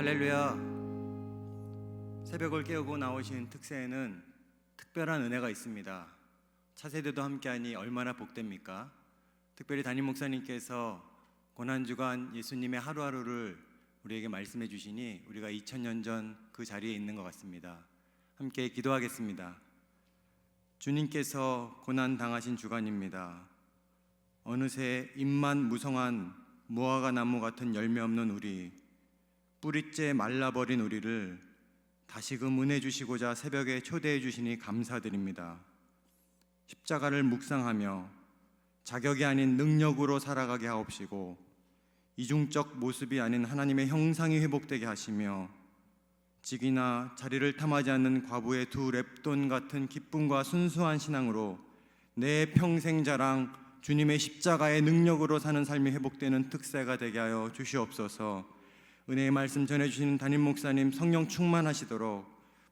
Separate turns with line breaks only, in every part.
할렐루야. 새벽을 깨우고 나오신 특세에는 특별한 은혜가 있습니다. 차세대도 함께하니 얼마나 복됩니까? 특별히 담임 목사님께서 고난주간 예수님의 하루하루를 우리에게 말씀해 주시니 우리가 2000년 전 그 자리에 있는 것 같습니다. 함께 기도하겠습니다. 주님께서 고난 당하신 주간입니다. 어느새 잎만 무성한 무화과 나무 같은 열매 없는 우리, 뿌리째 말라버린 우리를 다시금 은혜 주시고자 새벽에 초대해 주시니 감사드립니다. 십자가를 묵상하며 자격이 아닌 능력으로 살아가게 하옵시고 이중적 모습이 아닌 하나님의 형상이 회복되게 하시며 직이나 자리를 탐하지 않는 과부의 두 랩돈 같은 기쁨과 순수한 신앙으로 내 평생 자랑 주님의 십자가의 능력으로 사는 삶이 회복되는 특세가 되게 하여 주시옵소서. 은혜의 말씀 전해주시는 담임 목사님 성령 충만하시도록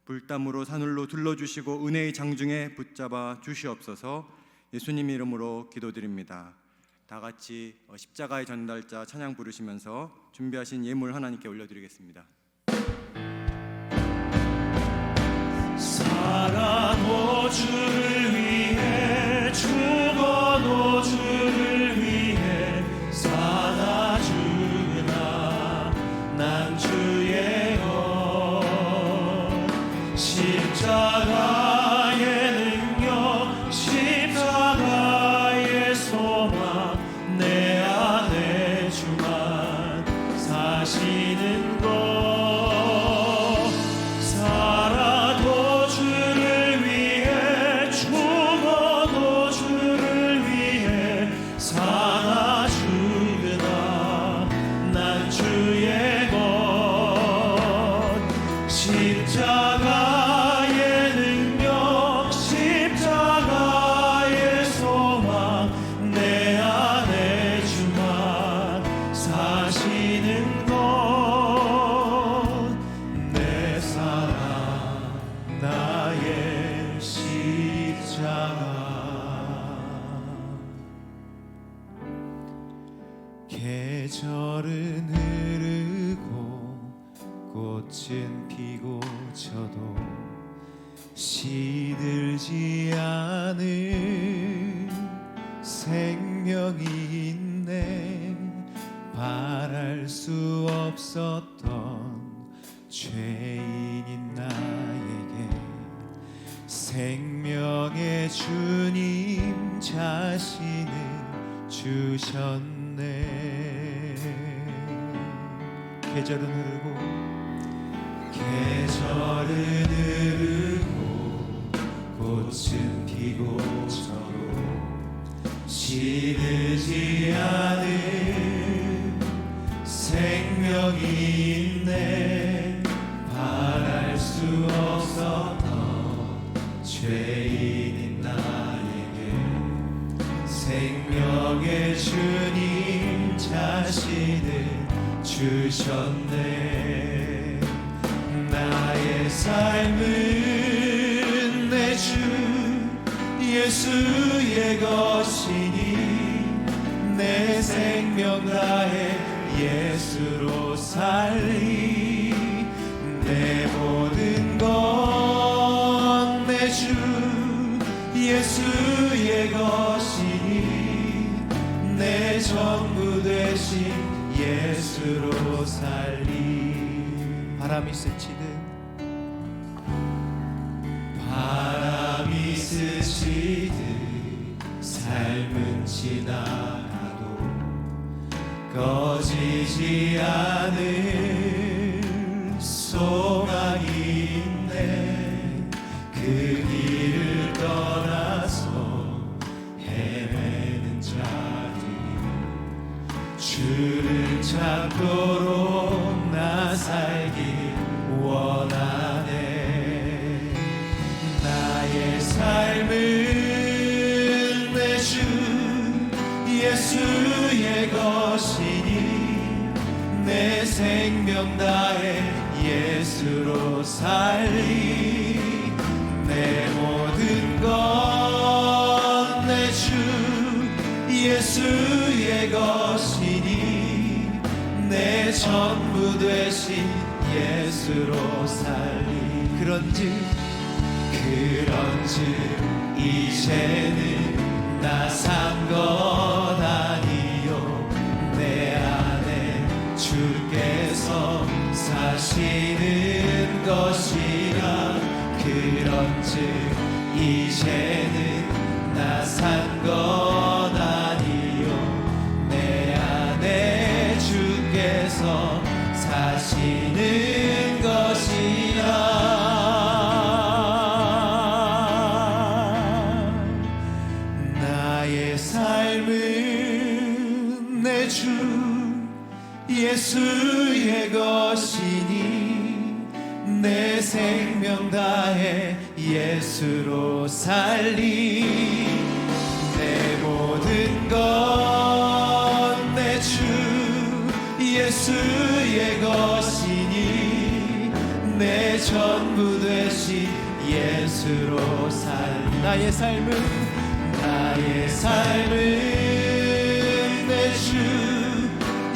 불담으로 산울로 둘러주시고 은혜의 장중에 붙잡아 주시옵소서. 예수님 이름으로 기도드립니다. 다 같이 십자가의 전달자 찬양 부르시면서 준비하신 예물 하나님께 올려드리겠습니다.
살아도 주를 위해 죽어도 주를 위해 사다 주나 난 주의 것 십자가의 능력 십자가의 소망 내 안에 주만 사시는 것 계절은 흐르고 꽃은 피고 져도 시들지 않은 생명이 있네. 바랄 수 없었던 죄인인 나에게 생명의 주님 자신을 주셨네. 계절은 흐르고 꽃은 피고 져도 시들지 않은 생명이 있네. 바랄 수 없었던 죄인인 나에게 생명의 주님 자신을 주셨네. 나의 삶은 내 주 예수의 것이니 내 생명 다해 예수로 살리. 내 모든 것 내 주 예수의 것이니 내 전부 되신 예수로 살리. 바람이 스치듯 삶은 지나가도 꺼지지 않을 소망이 있네. 그 길을 떠나서 헤매는 자들이 주를 찾도록 나 살길 원하네. 나의 삶은 내 주 예수의 것이니 내 생명 다해 예수로 살리. 내 모든 것 내 주 예수의 것이니 내 전부 되신 예수로 살리. 그런즉 이제는 나 산 것 아니요 내 안에 주께서 사시는 것이라. 그런즉 이제는 나 산 것 아니요 내 안에 주께서 사시는 것이라. 나의 삶은 내 주 예수의 것이니 내 생명 다해 예수로 살리. 내 모든 것 내 주 예수의 것이니 내 전부 되신 예수로 살리. 나의 삶은 내 주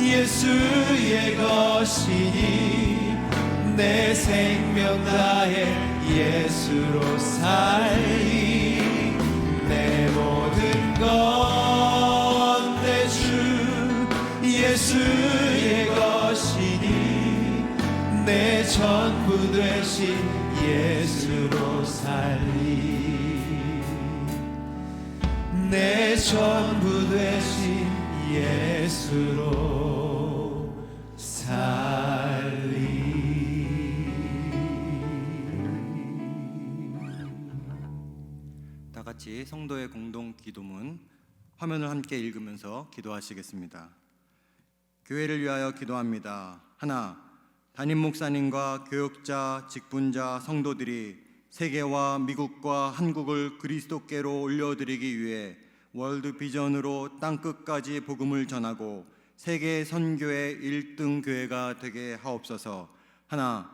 예수의 것이니 내 생명 다해 예수로 살리. 내 모든 것 내 주 예수의 것이니 내 전부 되신 예수로 살리. 내 전부 되신 예수로 살리.
다 같이 성도의 공동 기도문 화면을 함께 읽으면서 기도하시겠습니다. 교회를 위하여 기도합니다. 하나, 담임 목사님과 교역자, 직분자, 성도들이 세계와 미국과 한국을 그리스도께로 올려드리기 위해 월드 비전으로 땅끝까지 복음을 전하고 세계 선교의 1등 교회가 되게 하옵소서. 하나,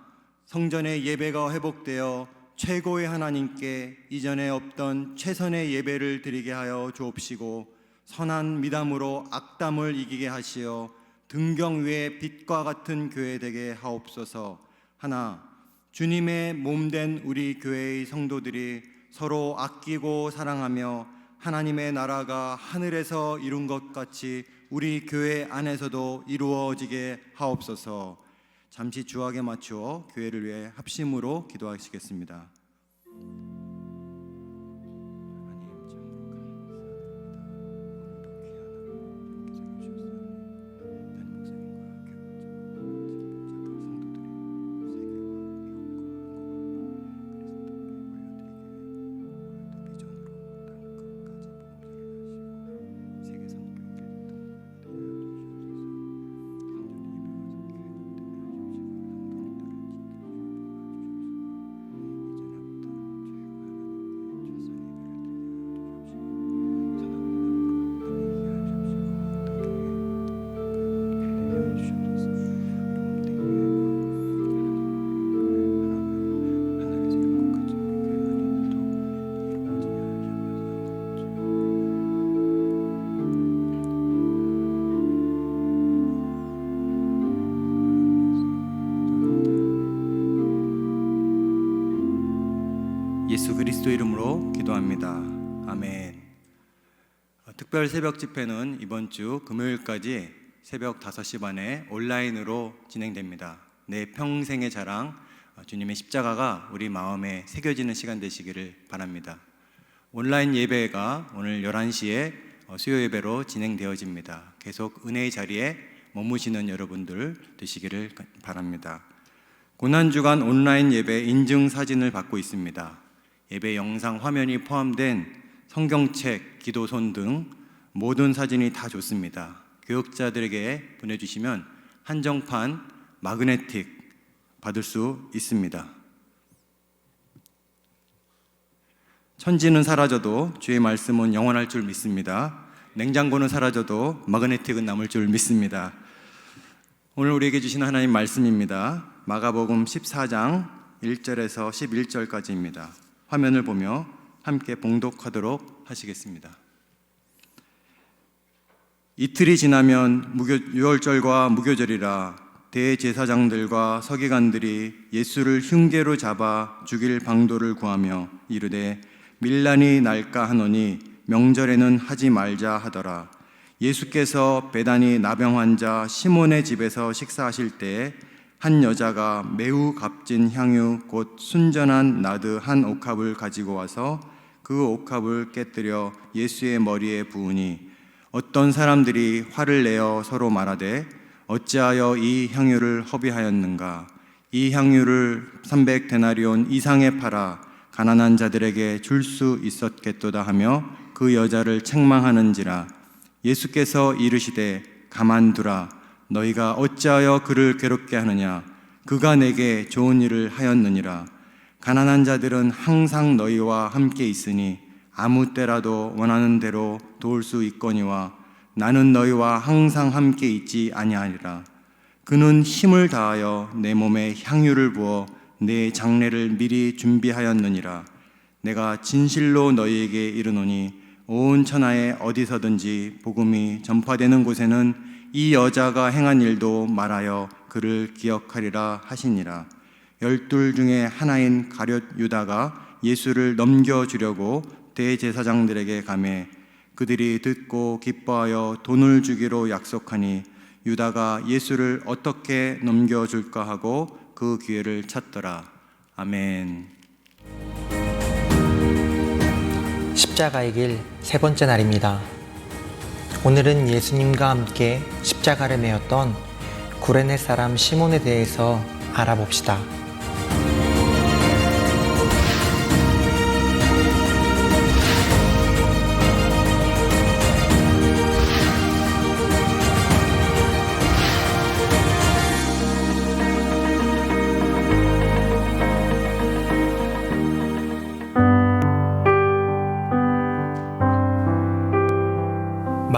성전의 예배가 회복되어 최고의 하나님께 이전에 없던 최선의 예배를 드리게 하여 주옵시고 선한 미담으로 악담을 이기게 하시어 등경 위의 빛과 같은 교회 되게 하옵소서. 하나, 주님의 몸된 우리 교회의 성도들이 서로 아끼고 사랑하며 하나님의 나라가 하늘에서 이룬 것 같이 우리 교회 안에서도 이루어지게 하옵소서. 잠시 주악에 맞추어 교회를 위해 합심으로 기도하시겠습니다. 예수 그리스도 이름으로 기도합니다. 아멘. 특별 새벽 집회는 이번 주 금요일까지 새벽 5시 반에 온라인으로 진행됩니다. 내 평생의 자랑, 주님의 십자가가 우리 마음에 새겨지는 시간 되시기를 바랍니다. 온라인 예배가 오늘 11시에 수요 예배로 진행되어집니다. 계속 은혜의 자리에 머무시는 여러분들 되시기를 바랍니다. 고난주간 온라인 예배 인증 사진을 받고 있습니다. 예배 영상 화면이 포함된 성경책, 기도손 등 모든 사진이 다 좋습니다. 교역자들에게 보내주시면 한정판 마그네틱 받을 수 있습니다. 천지는 사라져도 주의 말씀은 영원할 줄 믿습니다. 냉장고는 사라져도 마그네틱은 남을 줄 믿습니다. 오늘 우리에게 주신 하나님 말씀입니다. 마가복음 14장 1절에서 11절까지입니다. 화면을 보며 함께 봉독하도록 하시겠습니다. 이틀이 지나면 유월절과 무교절이라 대제사장들과 서기관들이 예수를 흉계로 잡아 죽일 방도를 구하며 이르되 밀란이 날까 하노니 명절에는 하지 말자 하더라. 예수께서 베다니 나병 환자 시몬의 집에서 식사하실 때에 한 여자가 매우 값진 향유 곧 순전한 나드 한 옥합을 가지고 와서 그 옥합을 깨뜨려 예수의 머리에 부으니 어떤 사람들이 화를 내어 서로 말하되 어찌하여 이 향유를 허비하였는가? 이 향유를 300데나리온 이상에 팔아 가난한 자들에게 줄 수 있었겠도다 하며 그 여자를 책망하는지라. 예수께서 이르시되 가만두라. 너희가 어찌하여 그를 괴롭게 하느냐? 그가 내게 좋은 일을 하였느니라. 가난한 자들은 항상 너희와 함께 있으니 아무 때라도 원하는 대로 도울 수 있거니와 나는 너희와 항상 함께 있지 아니하리라. 그는 힘을 다하여 내 몸에 향유를 부어 내 장례를 미리 준비하였느니라. 내가 진실로 너희에게 이르노니 온 천하에 어디서든지 복음이 전파되는 곳에는 이 여자가 행한 일도 말하여 그를 기억하리라 하시니라. 12 중에 하나인 가룟 유다가 예수를 넘겨주려고 대제사장들에게 가매 그들이 듣고 기뻐하여 돈을 주기로 약속하니 유다가 예수를 어떻게 넘겨줄까 하고 그 기회를 찾더라. 아멘.
십자가의 길 세 번째 날입니다. 오늘은 예수님과 함께 십자가를 메었던 구레네 사람 시몬에 대해서 알아봅시다.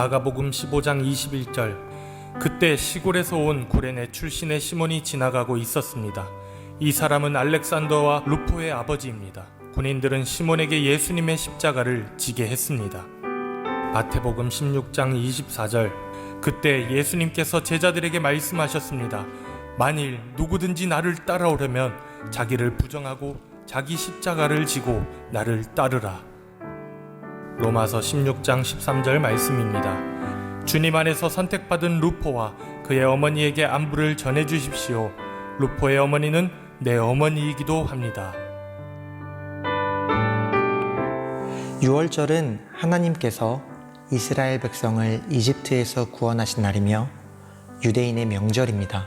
마가복음 15장 21절. 그때 시골에서 온 구레네 출신의 시몬이 지나가고 있었습니다. 이 사람은 알렉산더와 루포의 아버지입니다. 군인들은 시몬에게 예수님의 십자가를 지게 했습니다. 마태복음 16장 24절. 그때 예수님께서 제자들에게 말씀하셨습니다. 만일 누구든지 나를 따라오려면 자기를 부정하고 자기 십자가를 지고 나를 따르라. 로마서 16장 13절 말씀입니다. 주님 안에서 선택받은 루포와 그의 어머니에게 안부를 전해주십시오. 루포의 어머니는 내 어머니이기도 합니다.
유월절은 하나님께서 이스라엘 백성을 이집트에서 구원하신 날이며 유대인의 명절입니다.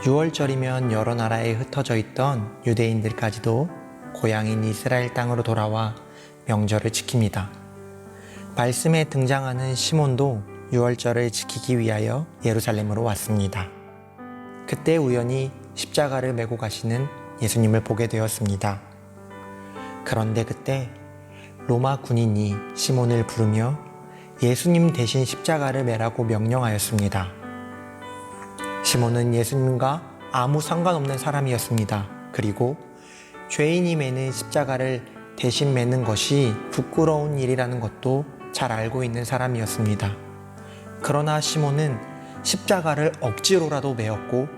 유월절이면 여러 나라에 흩어져 있던 유대인들까지도 고향인 이스라엘 땅으로 돌아와 명절을 지킵니다. 말씀에 등장하는 시몬도 유월절을 지키기 위하여 예루살렘으로 왔습니다. 그때 우연히 십자가를 메고 가시는 예수님을 보게 되었습니다. 그런데 그때 로마 군인이 시몬을 부르며 예수님 대신 십자가를 메라고 명령하였습니다. 시몬은 예수님과 아무 상관없는 사람이었습니다. 그리고 죄인이 메는 십자가를 대신 매는 것이 부끄러운 일이라는 것도 잘 알고 있는 사람이었습니다. 그러나 시몬은 십자가를 억지로라도 메었고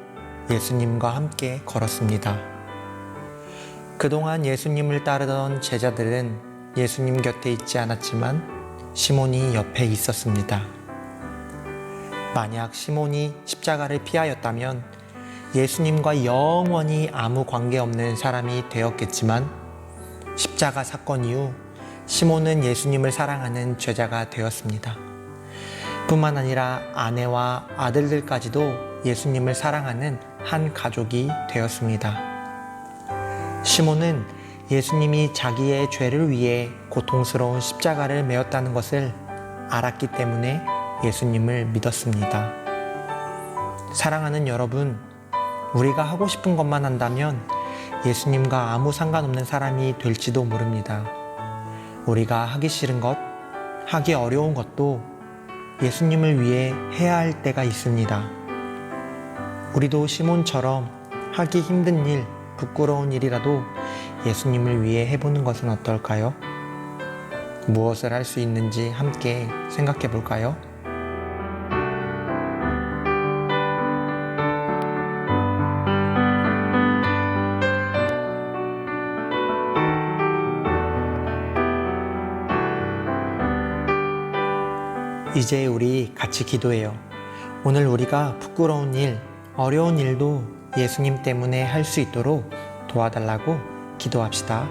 예수님과 함께 걸었습니다. 그동안 예수님을 따르던 제자들은 예수님 곁에 있지 않았지만 시몬이 옆에 있었습니다. 만약 시몬이 십자가를 피하였다면 예수님과 영원히 아무 관계없는 사람이 되었겠지만 십자가 사건 이후 시몬은 예수님을 사랑하는 제자가 되었습니다. 뿐만 아니라 아내와 아들들까지도 예수님을 사랑하는 한 가족이 되었습니다. 시몬은 예수님이 자기의 죄를 위해 고통스러운 십자가를 메었다는 것을 알았기 때문에 예수님을 믿었습니다. 사랑하는 여러분, 우리가 하고 싶은 것만 한다면 예수님과 아무 상관없는 사람이 될지도 모릅니다. 우리가 하기 싫은 것, 하기 어려운 것도 예수님을 위해 해야 할 때가 있습니다. 우리도 시몬처럼 하기 힘든 일, 부끄러운 일이라도 예수님을 위해 해보는 것은 어떨까요? 무엇을 할 수 있는지 함께 생각해 볼까요? 이제 우리 같이 기도해요. 오늘 우리가 부끄러운 일, 어려운 일도 예수님 때문에 할 수 있도록 도와달라고 기도합시다.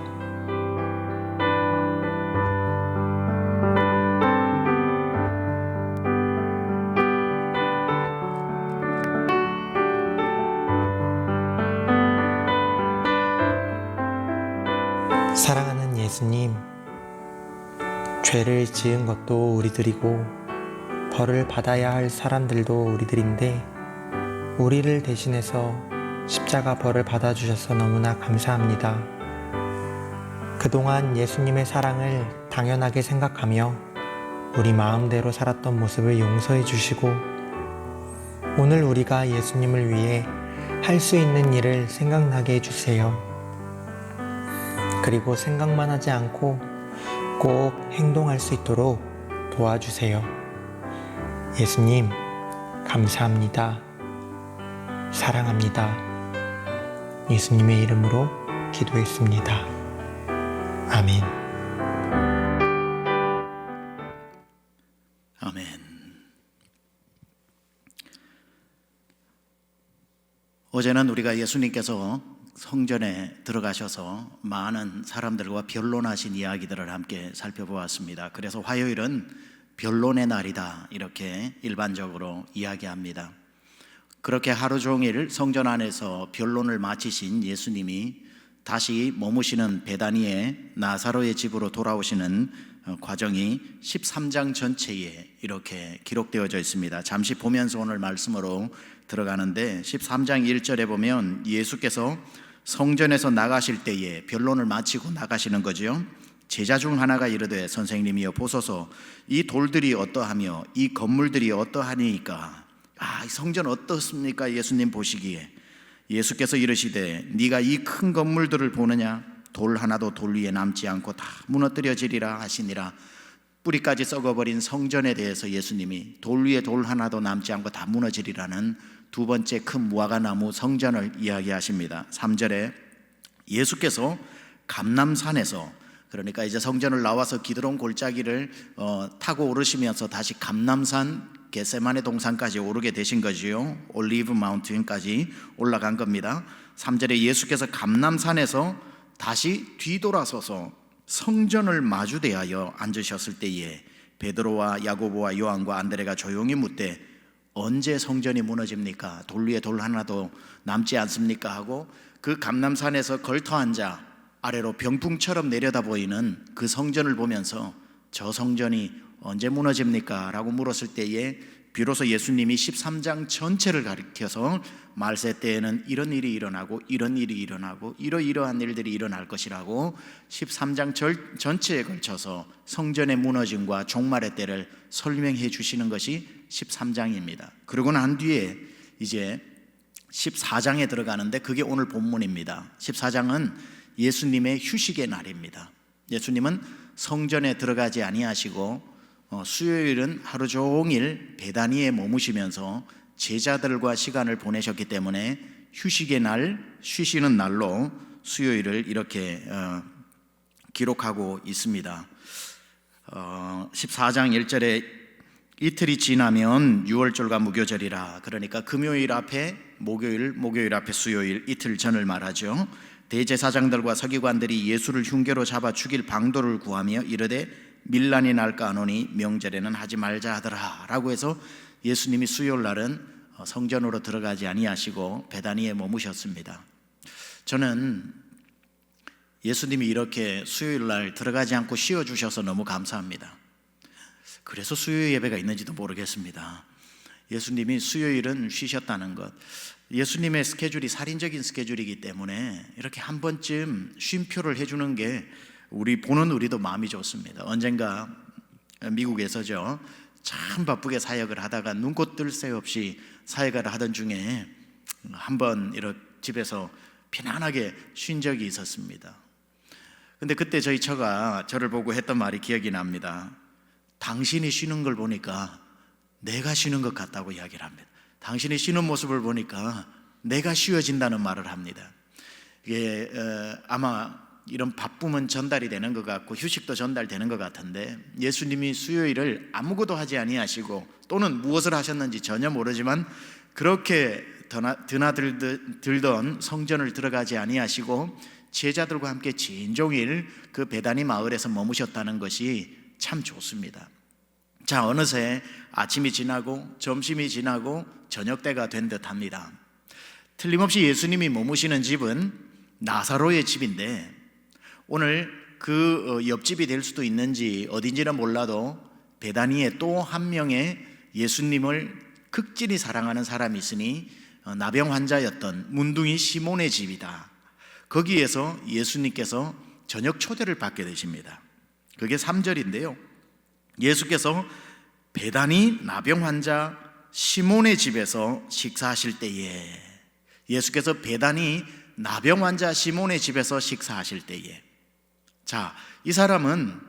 사랑하는 예수님, 죄를 지은 것도 우리들이고 벌을 받아야 할 사람들도 우리들인데 우리를 대신해서 십자가 벌을 받아주셔서 너무나 감사합니다. 그동안 예수님의 사랑을 당연하게 생각하며 우리 마음대로 살았던 모습을 용서해 주시고 오늘 우리가 예수님을 위해 할 수 있는 일을 생각나게 해주세요. 그리고 생각만 하지 않고 꼭 행동할 수 있도록 도와주세요. 예수님, 감사합니다. 사랑합니다. 예수님의 이름으로 기도했습니다. 아멘.
아멘. 어제는 우리가 예수님께서 성전에 들어가셔서 많은 사람들과 변론하신 이야기들을 함께 살펴보았습니다. 그래서 화요일은 변론의 날이다 이렇게 일반적으로 이야기합니다. 그렇게 하루 종일 성전 안에서 변론을 마치신 예수님이 다시 머무시는 베다니의 나사로의 집으로 돌아오시는 과정이 13장 전체에 이렇게 기록되어져 있습니다. 잠시 보면서 오늘 말씀으로 들어가는데 13장 1절에 보면 예수께서 성전에서 나가실 때에 변론을 마치고 나가시는 거죠. 제자 중 하나가 이르되 선생님이여 보소서 이 돌들이 어떠하며 이 건물들이 어떠하니까 이 성전 어떻습니까? 예수님 보시기에 예수께서 이르시되 네가 이 큰 건물들을 보느냐? 돌 하나도 돌 위에 남지 않고 다 무너뜨려지리라 하시니라. 뿌리까지 썩어버린 성전에 대해서 예수님이 돌 위에 돌 하나도 남지 않고 다 무너지리라는 두 번째 큰 무화과나무 성전을 이야기하십니다. 3절에 예수께서 감람산에서 그러니까 이제 성전을 나와서 기드론 골짜기를 타고 오르시면서 다시 감람산 겟세마네 동산까지 오르게 되신 거지요. 올리브 마운틴까지 올라간 겁니다. 3절에 예수께서 감람산에서 다시 뒤돌아서서 성전을 마주대하여 앉으셨을 때에 베드로와 야고보와 요한과 안드레가 조용히 묻되 언제 성전이 무너집니까? 돌 위에 돌 하나도 남지 않습니까? 하고 그 감람산에서 걸터 앉아 아래로 병풍처럼 내려다 보이는 그 성전을 보면서 저 성전이 언제 무너집니까? 라고 물었을 때에 비로소 예수님이 13장 전체를 가리켜서 말세 때에는 이런 일이 일어나고 이런 일이 일어나고 이러이러한 일들이 일어날 것이라고 13장 전체에 걸쳐서 성전의 무너짐과 종말의 때를 설명해 주시는 것이 13장입니다. 그러고 난 뒤에 이제 14장에 들어가는데 그게 오늘 본문입니다. 14장은 예수님의 휴식의 날입니다. 예수님은 성전에 들어가지 아니하시고 수요일은 하루 종일 베다니에 머무시면서 제자들과 시간을 보내셨기 때문에 휴식의 날, 쉬시는 날로 수요일을 이렇게 기록하고 있습니다. 14장 1절에 이틀이 지나면 유월절과 무교절이라, 그러니까 금요일 앞에 목요일, 목요일 앞에 수요일, 이틀 전을 말하죠. 대제사장들과 서기관들이 예수를 흉계로 잡아 죽일 방도를 구하며 이르되 밀란이 날까 하노니 명절에는 하지 말자 하더라 라고 해서 예수님이 수요일 날은 성전으로 들어가지 아니하시고 베다니에 머무셨습니다. 저는 예수님이 이렇게 수요일 날 들어가지 않고 쉬어주셔서 너무 감사합니다. 그래서 수요 예배가 있는지도 모르겠습니다. 예수님이 수요일은 쉬셨다는 것, 예수님의 스케줄이 살인적인 스케줄이기 때문에 이렇게 한 번쯤 쉼표를 해주는 게 보는 우리도 마음이 좋습니다. 언젠가 미국에서죠, 참 바쁘게 사역을 하다가 눈꽃 뜰 새 없이 사역을 하던 중에 한번 이렇게 집에서 편안하게 쉰 적이 있었습니다. 근데 그때 저희 처가 저를 보고 했던 말이 기억이 납니다. 당신이 쉬는 걸 보니까 내가 쉬는 것 같다고 이야기를 합니다. 당신이 쉬는 모습을 보니까 내가 쉬어진다는 말을 합니다. 이게 아마 이런 바쁨은 전달이 되는 것 같고 휴식도 전달되는 것 같은데, 예수님이 수요일을 아무것도 하지 아니하시고 또는 무엇을 하셨는지 전혀 모르지만 그렇게 드나들던 성전을 들어가지 아니하시고 제자들과 함께 진종일 그 베다니 마을에서 머무셨다는 것이 참 좋습니다. 자, 어느새 아침이 지나고 점심이 지나고 저녁 때가 된 듯합니다. 틀림없이 예수님이 머무시는 집은 나사로의 집인데, 오늘 그 옆집이 될 수도 있는지 어딘지는 몰라도 베다니에 또 한 명의 예수님을 극진히 사랑하는 사람이 있으니 나병 환자였던 문둥이 시몬의 집이다. 거기에서 예수님께서 저녁 초대를 받게 되십니다. 그게 3절인데요. 예수께서 베다니 나병 환자 시몬의 집에서 식사하실 때에, 예수께서 베다니 나병 환자 시몬의 집에서 식사하실 때에, 자, 이 사람은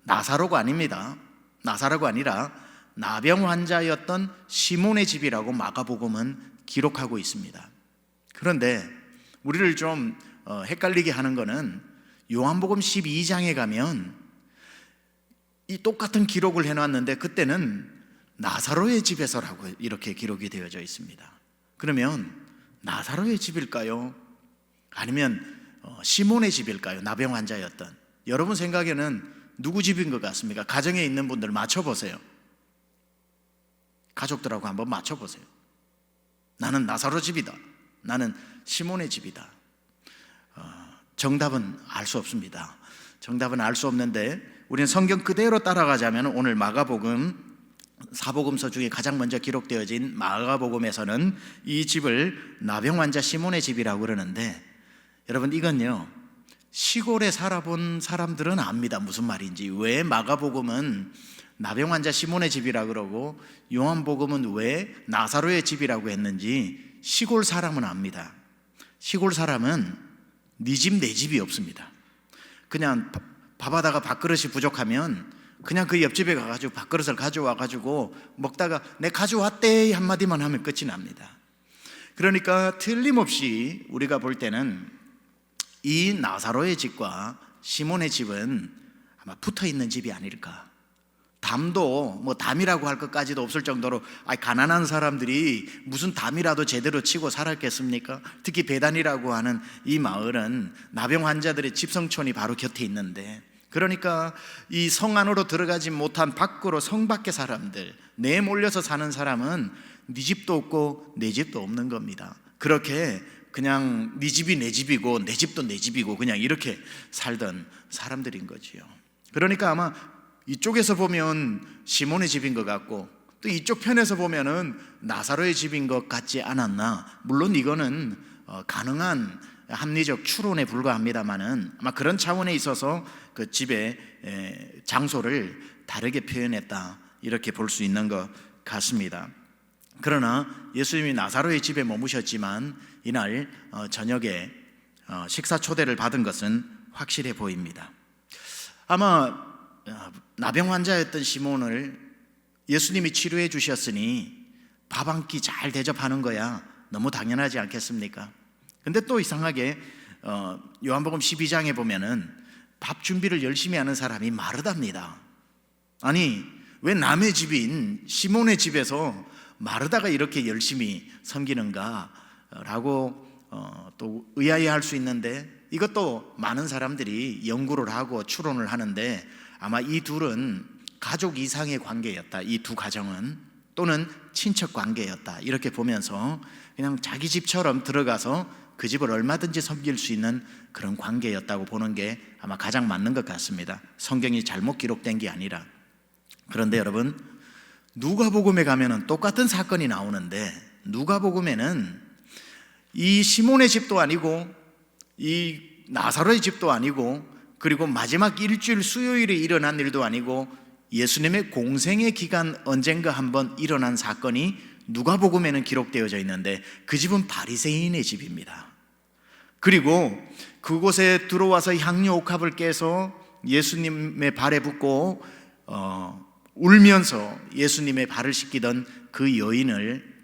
나사로가 아닙니다. 나사로가 아니라 나병 환자였던 시몬의 집이라고 마가복음은 기록하고 있습니다. 그런데 우리를 좀 헷갈리게 하는 것은 요한복음 12장에 가면 이 똑같은 기록을 해놨는데 그때는 나사로의 집에서라고 이렇게 기록이 되어져 있습니다. 그러면 나사로의 집일까요? 아니면 시몬의 집일까요? 나병 환자였던. 여러분 생각에는 누구 집인 것 같습니까? 가정에 있는 분들 맞춰보세요. 가족들하고 한번 맞춰보세요. 나는 나사로 집이다, 나는 시몬의 집이다. 정답은 알 수 없습니다. 정답은 알 수 없는데 우리는 성경 그대로 따라가자면 오늘 마가복음 사복음서 중에 가장 먼저 기록되어진 마가복음에서는 이 집을 나병 환자 시몬의 집이라고 그러는데, 여러분 이건요, 시골에 살아본 사람들은 압니다. 무슨 말인지. 왜 마가복음은 나병 환자 시몬의 집이라고 그러고 요한복음은 왜 나사로의 집이라고 했는지 시골 사람은 압니다. 시골 사람은 네 집 내 집이 없습니다. 그냥 밥하다가 밥그릇이 부족하면 그냥 그 옆집에 가가지고 밥그릇을 가져와가지고 먹다가 내 가져왔대 한마디만 하면 끝이 납니다. 그러니까 틀림없이 우리가 볼 때는 이 나사로의 집과 시몬의 집은 아마 붙어있는 집이 아닐까. 담도 뭐 담이라고 할 것까지도 없을 정도로 가난한 사람들이 무슨 담이라도 제대로 치고 살았겠습니까? 특히 베단이라고 하는 이 마을은 나병 환자들의 집성촌이 바로 곁에 있는데, 그러니까 이 성 안으로 들어가지 못한 밖으로 성 밖의 사람들, 내몰려서 사는 사람은 네 집도 없고 내 집도 없는 겁니다. 그렇게 그냥 네 집이 내 집이고 내 집도 내 집이고 그냥 이렇게 살던 사람들인 거지요. 그러니까 아마 이쪽에서 보면 시몬의 집인 것 같고 또 이쪽 편에서 보면은 나사로의 집인 것 같지 않았나. 물론 이거는 가능한 합리적 추론에 불과합니다만은 아마 그런 차원에 있어서 그 집의 장소를 다르게 표현했다, 이렇게 볼 수 있는 것 같습니다. 그러나 예수님이 나사로의 집에 머무셨지만 이날 저녁에 식사 초대를 받은 것은 확실해 보입니다. 아마 나병 환자였던 시몬을 예수님이 치료해 주셨으니 밥 한 끼 잘 대접하는 거야 너무 당연하지 않겠습니까? 근데 또 이상하게 요한복음 12장에 보면은 밥 준비를 열심히 하는 사람이 마르다입니다. 아니, 왜 남의 집인 시몬의 집에서 마르다가 이렇게 열심히 섬기는가 라고 또 의아해할 수 있는데, 이것도 많은 사람들이 연구를 하고 추론을 하는데 아마 이 둘은 가족 이상의 관계였다, 이 두 가정은, 또는 친척 관계였다, 이렇게 보면서 그냥 자기 집처럼 들어가서 그 집을 얼마든지 섬길 수 있는 그런 관계였다고 보는 게 아마 가장 맞는 것 같습니다. 성경이 잘못 기록된 게 아니라. 그런데 여러분, 누가복음에 가면은 똑같은 사건이 나오는데, 누가복음에는 이 시몬의 집도 아니고 이 나사로의 집도 아니고 그리고 마지막 일주일 수요일에 일어난 일도 아니고 예수님의 공생의 기간 언젠가 한번 일어난 사건이 누가복음에는 기록되어져 있는데 그 집은 바리새인의 집입니다. 그리고 그곳에 들어와서 향유 옥합을 깨서 예수님의 발에 붓고 울면서 예수님의 발을 씻기던 그 여인을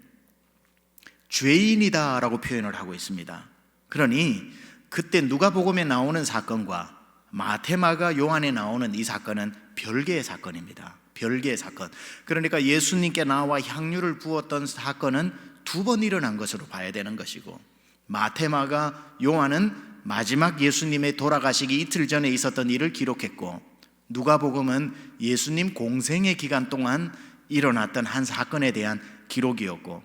죄인이다라고 표현을 하고 있습니다. 그러니 그때 누가복음에 나오는 사건과 마테마가 요한에 나오는 이 사건은 별개의 사건입니다. 별개의 사건. 그러니까 예수님께 나와 향유를 부었던 사건은 두 번 일어난 것으로 봐야 되는 것이고, 마테마가 요한은 마지막 예수님의 돌아가시기 이틀 전에 있었던 일을 기록했고, 누가복음은 예수님 공생의 기간 동안 일어났던 한 사건에 대한 기록이었고,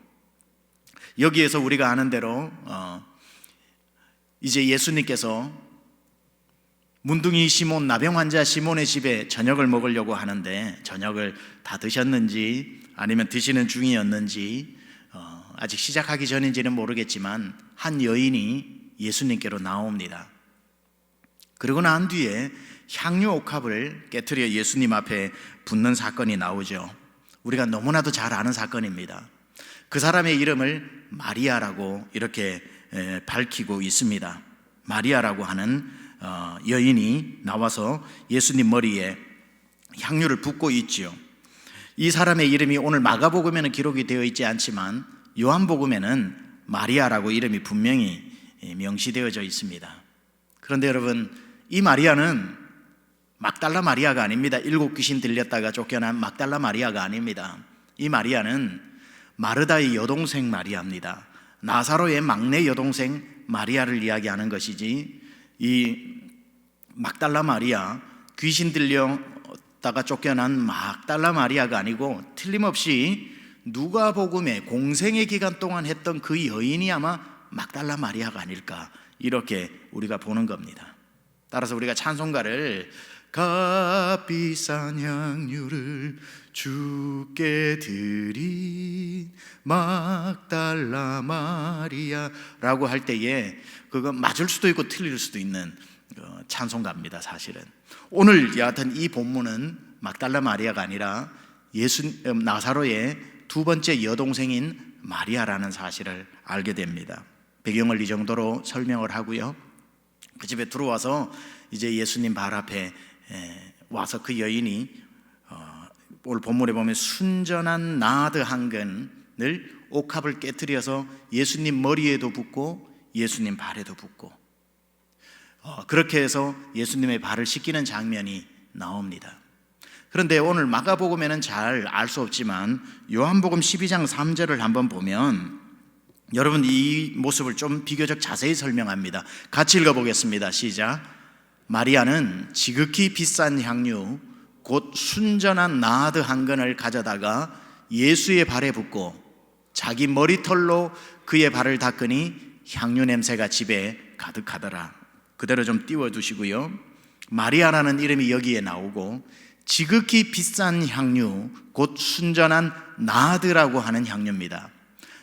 여기에서 우리가 아는 대로 이제 예수님께서 문둥이 시몬, 나병 환자 시몬의 집에 저녁을 먹으려고 하는데, 저녁을 다 드셨는지 아니면 드시는 중이었는지 아직 시작하기 전인지는 모르겠지만 한 여인이 예수님께로 나옵니다. 그러고 난 뒤에 향유 옥합을 깨트려 예수님 앞에 붓는 사건이 나오죠. 우리가 너무나도 잘 아는 사건입니다. 그 사람의 이름을 마리아라고 이렇게 밝히고 있습니다. 마리아라고 하는 여인이 나와서 예수님 머리에 향유를 붓고 있지요. 이 사람의 이름이 오늘 마가복음에는 기록이 되어 있지 않지만 요한복음에는 마리아라고 이름이 분명히 명시되어져 있습니다. 그런데 여러분, 이 마리아는 막달라 마리아가 아닙니다. 7 귀신 들렸다가 쫓겨난 막달라 마리아가 아닙니다. 이 마리아는 마르다의 여동생 마리아입니다. 나사로의 막내 여동생 마리아를 이야기하는 것이지, 이 막달라 마리아, 귀신 들렸다가 쫓겨난 막달라 마리아가 아니고 틀림없이 누가복음에 공생의 기간 동안 했던 그 여인이 아마 막달라 마리아가 아닐까, 이렇게 우리가 보는 겁니다. 따라서 우리가 찬송가를 값비싼 향유를 주께 드린 막달라 마리아라고 할 때에 그거 맞을 수도 있고 틀릴 수도 있는 찬송가입니다. 사실은 오늘 여하튼 이 본문은 막달라 마리아가 아니라 나사로의 두 번째 여동생인 마리아라는 사실을 알게 됩니다. 배경을 이 정도로 설명을 하고요, 그 집에 들어와서 이제 예수님 발 앞에 와서 그 여인이 오늘 본문에 보면 순전한 나드 한 근을 옥합을 깨트려서 예수님 머리에도 붓고 예수님 발에도 붓고 그렇게 해서 예수님의 발을 씻기는 장면이 나옵니다. 그런데 오늘 마가복음에는 잘 알 수 없지만 요한복음 12장 3절을 한번 보면 여러분 이 모습을 좀 비교적 자세히 설명합니다. 같이 읽어보겠습니다. 시작. 마리아는 지극히 비싼 향유 곧 순전한 나드 한 근을 가져다가 예수의 발에 붓고 자기 머리털로 그의 발을 닦으니 향유 냄새가 집에 가득하더라. 그대로 좀 띄워두시고요, 마리아라는 이름이 여기에 나오고 지극히 비싼 향유 곧 순전한 나드라고 하는 향유입니다.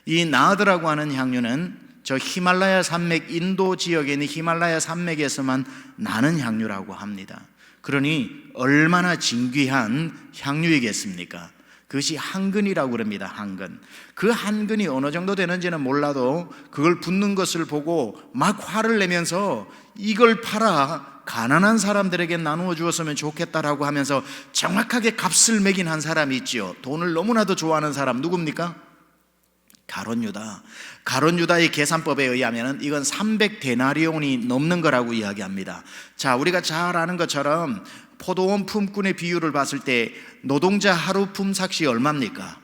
이 나드라고 하는 향유는 저 히말라야 산맥, 인도 지역에 있는 히말라야 산맥에서만 나는 향유라고 합니다. 그러니 얼마나 진귀한 향유이겠습니까? 그것이 한 근이라고 그럽니다. 한 근. 그 한 근이 어느 정도 되는지는 몰라도 그걸 붓는 것을 보고 막 화를 내면서 이걸 팔아 가난한 사람들에게 나누어 주었으면 좋겠다라고 하면서 정확하게 값을 매긴 한 사람이 있지요. 돈을 너무나도 좋아하는 사람 누굽니까? 가룟유다. 가룟유다의 계산법에 의하면 이건 300데나리온이 넘는 거라고 이야기합니다. 자, 우리가 잘 아는 것처럼 포도원 품꾼의 비율을 봤을 때 노동자 하루 품삯이 얼마입니까?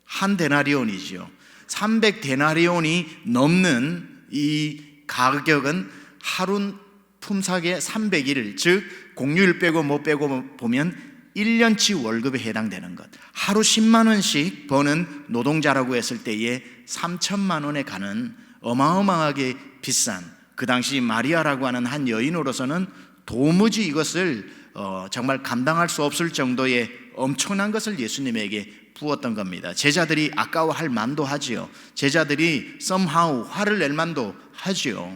한 데나리온이지요. 300데나리온이 넘는 이 가격은 하루 품삯의 300일, 즉 공휴일 빼고 못 빼고 보면 1년치 월급에 해당되는 것. 하루 10만 원씩 버는 노동자라고 했을 때에 3천만 원에 가는 어마어마하게 비싼, 그 당시 마리아라고 하는 한 여인으로서는 도무지 이것을 정말 감당할 수 없을 정도의 엄청난 것을 예수님에게 부었던 겁니다. 제자들이 아까워할 만도 하지요. 제자들이 somehow 화를 낼 만도 하지요.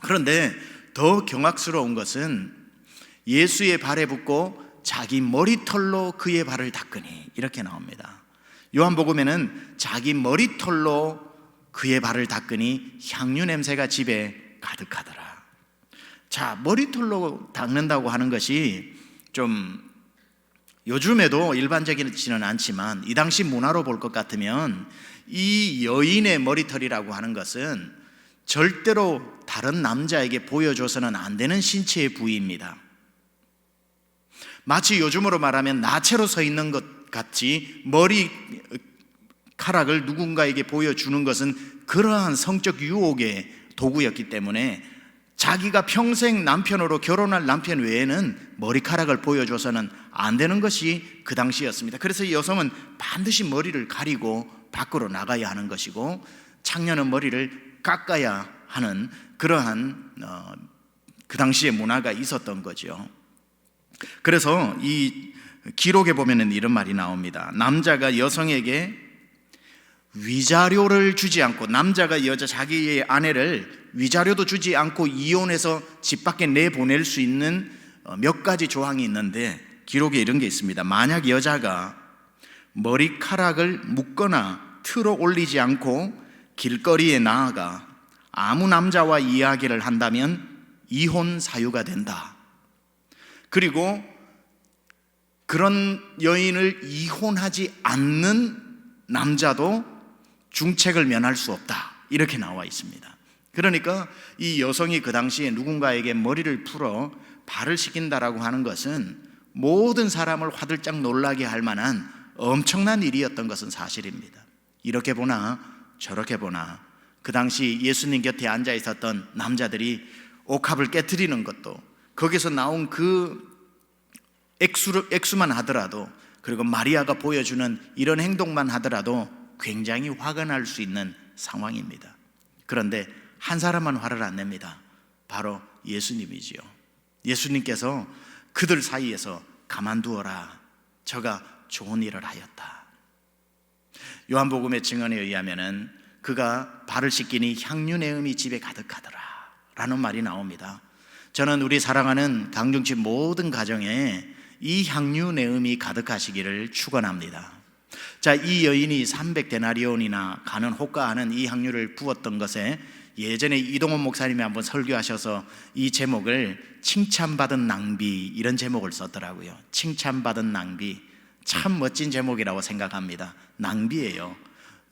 그런데 더 경악스러운 것은 예수의 발에 붓고 자기 머리털로 그의 발을 닦으니, 이렇게 나옵니다. 요한복음에는 자기 머리털로 그의 발을 닦으니 향유 냄새가 집에 가득하더라. 자, 머리털로 닦는다고 하는 것이 좀 요즘에도 일반적이지는 않지만 이 당시 문화로 볼 것 같으면 이 여인의 머리털이라고 하는 것은 절대로 다른 남자에게 보여줘서는 안 되는 신체의 부위입니다. 마치 요즘으로 말하면 나체로 서 있는 것 같이 머리카락을 누군가에게 보여주는 것은 그러한 성적 유혹의 도구였기 때문에 자기가 평생 남편으로 결혼할 남편 외에는 머리카락을 보여줘서는 안 되는 것이 그 당시였습니다. 그래서 여성은 반드시 머리를 가리고 밖으로 나가야 하는 것이고 창녀는 머리를 깎아야 하는 그러한 그 당시의 문화가 있었던 거죠. 그래서 이 기록에 보면은 이런 말이 나옵니다. 남자가 여성에게 위자료를 주지 않고, 남자가 자기의 아내를 위자료도 주지 않고 이혼해서 집 밖에 내보낼 수 있는 몇 가지 조항이 있는데, 기록에 이런 게 있습니다. 만약 여자가 머리카락을 묶거나 틀어 올리지 않고 길거리에 나아가 아무 남자와 이야기를 한다면 이혼 사유가 된다. 그리고 그런 여인을 이혼하지 않는 남자도 중책을 면할 수 없다. 이렇게 나와 있습니다. 그러니까 이 여성이 그 당시에 누군가에게 머리를 풀어 발을 시킨다라고 하는 것은 모든 사람을 화들짝 놀라게 할 만한 엄청난 일이었던 것은 사실입니다. 이렇게 보나 저렇게 보나 그 당시 예수님 곁에 앉아 있었던 남자들이 옥합을 깨트리는 것도, 거기서 나온 그 액수만 하더라도, 그리고 마리아가 보여주는 이런 행동만 하더라도 굉장히 화가 날 수 있는 상황입니다. 그런데 한 사람만 화를 안 냅니다. 바로 예수님이지요. 예수님께서 그들 사이에서 가만두어라, 저가 좋은 일을 하였다. 요한복음의 증언에 의하면은 그가 발을 씻기니 향유 내음이 집에 가득하더라 라는 말이 나옵니다. 저는 우리 사랑하는 강중치 모든 가정에 이 향유 내음이 가득하시기를 축원합니다. 자, 이 여인이 300데나리온이나 가는 호가하는 이 향유를 부었던 것에 예전에 이동원 목사님이 한번 설교하셔서 이 제목을 칭찬받은 낭비, 이런 제목을 썼더라고요. 칭찬받은 낭비, 참 멋진 제목이라고 생각합니다. 낭비예요.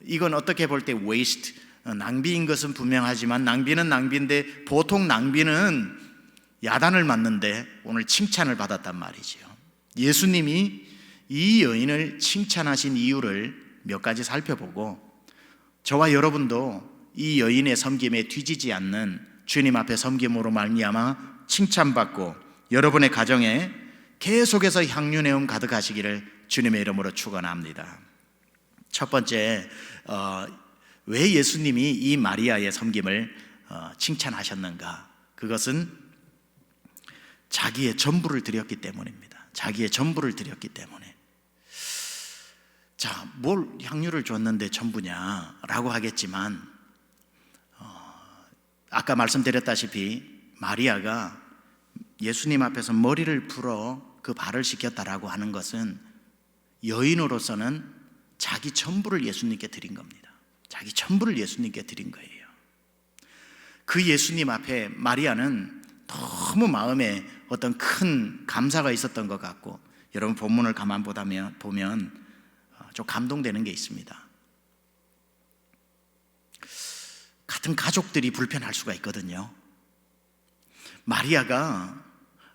이건 어떻게 볼 때 waste, 낭비인 것은 분명하지만 낭비는 낭비인데, 보통 낭비는 야단을 맞는데 오늘 칭찬을 받았단 말이죠. 예수님이 이 여인을 칭찬하신 이유를 몇 가지 살펴보고, 저와 여러분도 이 여인의 섬김에 뒤지지 않는 주님 앞에 섬김으로 말미암아 칭찬받고 여러분의 가정에 계속해서 향유 내음 가득하시기를 주님의 이름으로 축원합니다. 첫 번째, 왜 예수님이 이 마리아의 섬김을 칭찬하셨는가? 그것은 자기의 전부를 드렸기 때문입니다. 자기의 전부를 드렸기 때문에. 자, 뭘 향유를 줬는데 전부냐라고 하겠지만, 아까 말씀드렸다시피 마리아가 예수님 앞에서 머리를 풀어 그 발을 씻겼다라고 하는 것은 여인으로서는 자기 전부를 예수님께 드린 겁니다. 자기 전부를 예수님께 드린 거예요. 그 예수님 앞에 마리아는 너무 마음에 어떤 큰 감사가 있었던 것 같고, 여러분 본문을 가만 보면 좀 감동되는 게 있습니다. 같은 가족들이 불편할 수가 있거든요. 마리아가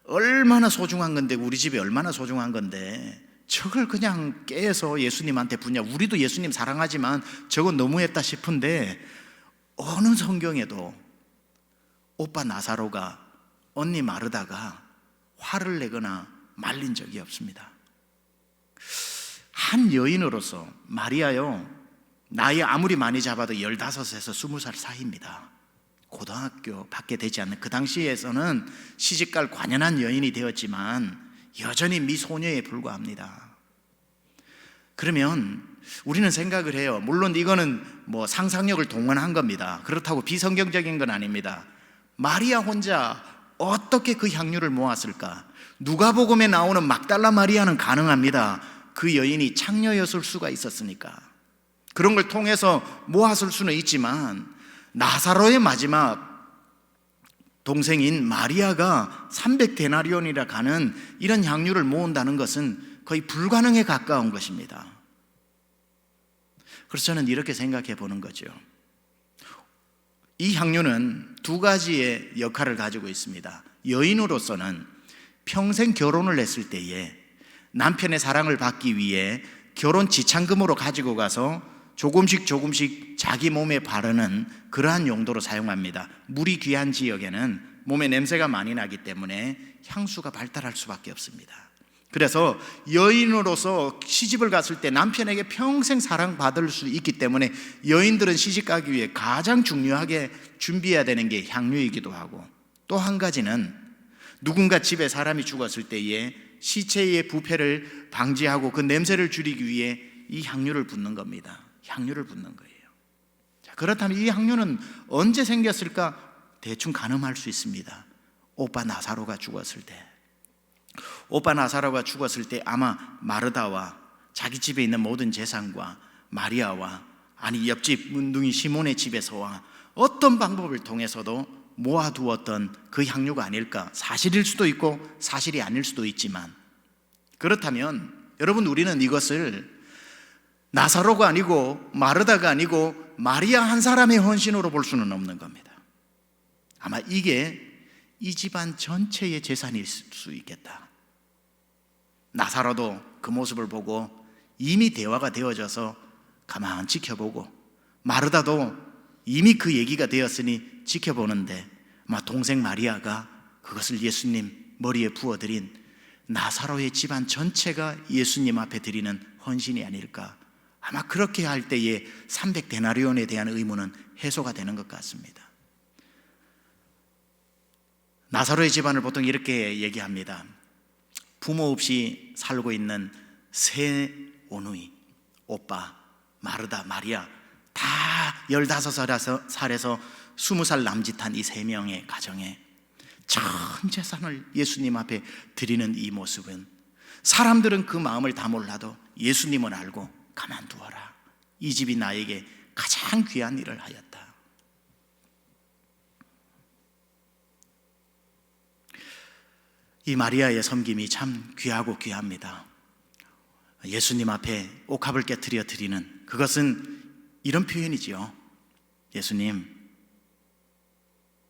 얼마나 소중한 건데, 우리 집이 얼마나 소중한 건데 저걸 그냥 깨서 예수님한테 부냐. 우리도 예수님 사랑하지만 저건 너무했다 싶은데, 어느 성경에도 오빠 나사로가 언니 마르다가 화를 내거나 말린 적이 없습니다. 한 여인으로서 마리아요, 나이 아무리 많이 잡아도 15에서 20살 사이입니다. 고등학교 밖에 되지 않는 그 당시에서는 시집갈 관연한 여인이 되었지만 여전히 미소녀에 불과합니다. 그러면 우리는 생각을 해요. 물론 이거는 뭐 상상력을 동원한 겁니다. 그렇다고 비성경적인 건 아닙니다. 마리아 혼자 어떻게 그 향유를 모았을까? 누가복음에 나오는 막달라 마리아는 가능합니다. 그 여인이 창녀였을 수가 있었으니까. 그런 걸 통해서 모았을 수는 있지만, 나사로의 마지막 동생인 마리아가 300데나리온이라 가는 이런 향유를 모은다는 것은 거의 불가능에 가까운 것입니다. 그래서 저는 이렇게 생각해 보는 거죠. 이 향유는 두 가지의 역할을 가지고 있습니다. 여인으로서는 평생 결혼을 했을 때에 남편의 사랑을 받기 위해 결혼 지참금으로 가지고 가서 조금씩 자기 몸에 바르는 그러한 용도로 사용합니다. 물이 귀한 지역에는 몸에 냄새가 많이 나기 때문에 향수가 발달할 수밖에 없습니다. 그래서 여인으로서 시집을 갔을 때 남편에게 평생 사랑받을 수 있기 때문에 여인들은 시집 가기 위해 가장 중요하게 준비해야 되는 게 향유이기도 하고, 또 한 가지는 누군가 집에 사람이 죽었을 때에 시체의 부패를 방지하고 그 냄새를 줄이기 위해 이 향유를 붓는 겁니다. 향유를 붓는 거예요. 자, 그렇다면 이 향유는 언제 생겼을까? 대충 가늠할 수 있습니다. 오빠 나사로가 죽었을 때. 오빠 나사로가 죽었을 때 아마 마르다와 자기 집에 있는 모든 재산과 마리아와, 아니 옆집 문둥이 시몬의 집에서와 어떤 방법을 통해서도 모아두었던 그 향유가 아닐까. 사실일 수도 있고 사실이 아닐 수도 있지만, 그렇다면 여러분, 우리는 이것을 나사로가 아니고 마르다가 아니고 마리아 한 사람의 헌신으로 볼 수는 없는 겁니다. 아마 이게 이 집안 전체의 재산일 수 있겠다. 나사로도 그 모습을 보고 이미 대화가 되어져서 가만히 지켜보고, 마르다도 이미 그 얘기가 되었으니 지켜보는데, 아마 동생 마리아가 그것을 예수님 머리에 부어드린 나사로의 집안 전체가 예수님 앞에 드리는 헌신이 아닐까. 아마 그렇게 할 때에 300데나리온에 대한 의무는 해소가 되는 것 같습니다. 나사로의 집안을 보통 이렇게 얘기합니다. 부모 없이 살고 있는 세 오누이, 오빠, 마르다, 마리아, 다 15살에서 20살 남짓한 이 세 명의 가정에 전 재산을 예수님 앞에 드리는 이 모습은, 사람들은 그 마음을 다 몰라도 예수님은 알고 가만두어라. 이 집이 나에게 가장 귀한 일을 하였다. 이 마리아의 섬김이 참 귀하고 귀합니다. 예수님 앞에 옥합을 깨트려 드리는, 그것은 이런 표현이지요. 예수님,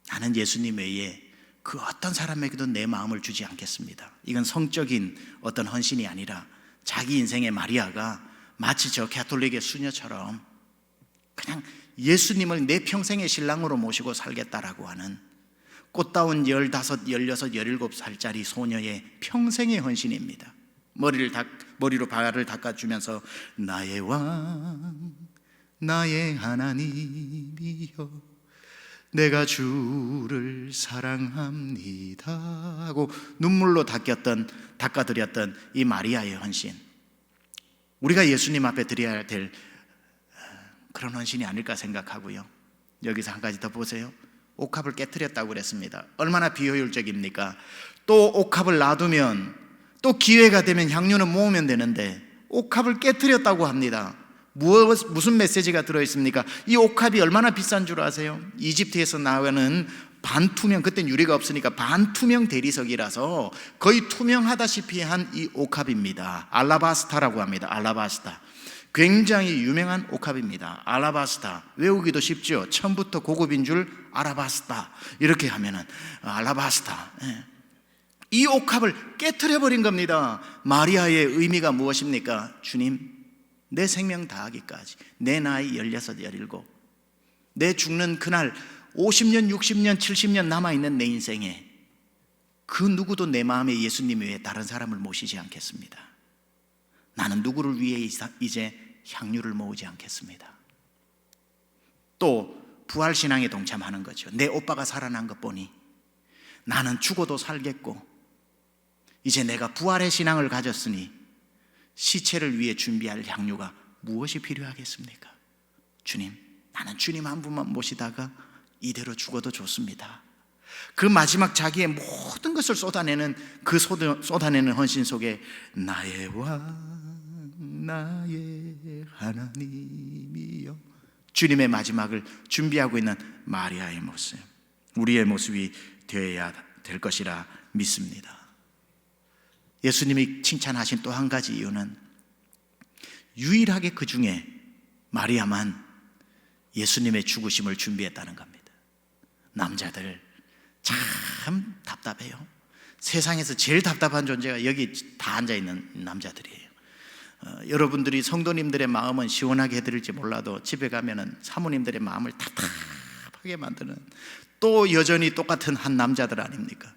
나는 예수님 외에 그 어떤 사람에게도 내 마음을 주지 않겠습니다. 이건 성적인 어떤 헌신이 아니라 자기 인생의 마리아가 마치 저 가톨릭의 수녀처럼 그냥 예수님을 내 평생의 신랑으로 모시고 살겠다라고 하는 꽃다운 15, 16, 17살짜리 소녀의 평생의 헌신입니다. 머리로 발을 닦아주면서 나의 왕, 나의 하나님이여, 내가 주를 사랑합니다 하고 눈물로 닦아드렸던 이 마리아의 헌신, 우리가 예수님 앞에 드려야 될 그런 헌신이 아닐까 생각하고요. 여기서 한 가지 더 보세요. 옥합을 깨트렸다고 그랬습니다. 얼마나 비효율적입니까? 또 옥합을 놔두면 또 기회가 되면 향유는 모으면 되는데 옥합을 깨트렸다고 합니다. 무슨 메시지가 들어있습니까? 이 옥합이 얼마나 비싼 줄 아세요? 이집트에서 나오는 반투명, 그땐 유리가 없으니까 반투명 대리석이라서 거의 투명하다시피 한 이 옥합입니다. 알라바스타라고 합니다. 알라바스타, 굉장히 유명한 옥합입니다. 알라바스타, 외우기도 쉽죠. 처음부터 고급인 줄 알아바스타 이렇게 하면은 알라바스타. 이 옥합을 깨트려버린 겁니다. 마리아의 의미가 무엇입니까? 주님, 내 생명 다하기까지, 내 나이 16, 17, 내 죽는 그날 50년, 60년, 70년 남아있는 내 인생에 그 누구도 내 마음에 예수님 외에 다른 사람을 모시지 않겠습니다. 나는 누구를 위해 이제 향유를 모으지 않겠습니다. 또 부활신앙에 동참하는 거죠. 내 오빠가 살아난 것 보니 나는 죽어도 살겠고, 이제 내가 부활의 신앙을 가졌으니 시체를 위해 준비할 향유가 무엇이 필요하겠습니까? 주님, 나는 주님 한 분만 모시다가 이대로 죽어도 좋습니다. 그 마지막 자기의 모든 것을 쏟아내는 그 쏟아내는 헌신 속에 나의 왕, 나의 하나님이여, 주님의 마지막을 준비하고 있는 마리아의 모습, 우리의 모습이 되어야 될 것이라 믿습니다. 예수님이 칭찬하신 또 한 가지 이유는 유일하게 그 중에 마리아만 예수님의 죽으심을 준비했다는 겁니다. 남자들 참 답답해요. 세상에서 제일 답답한 존재가 여기 다 앉아있는 남자들이에요. 여러분들이 성도님들의 마음은 시원하게 해드릴지 몰라도 집에 가면은 사모님들의 마음을 답답하게 만드는 또 여전히 똑같은 한 남자들 아닙니까?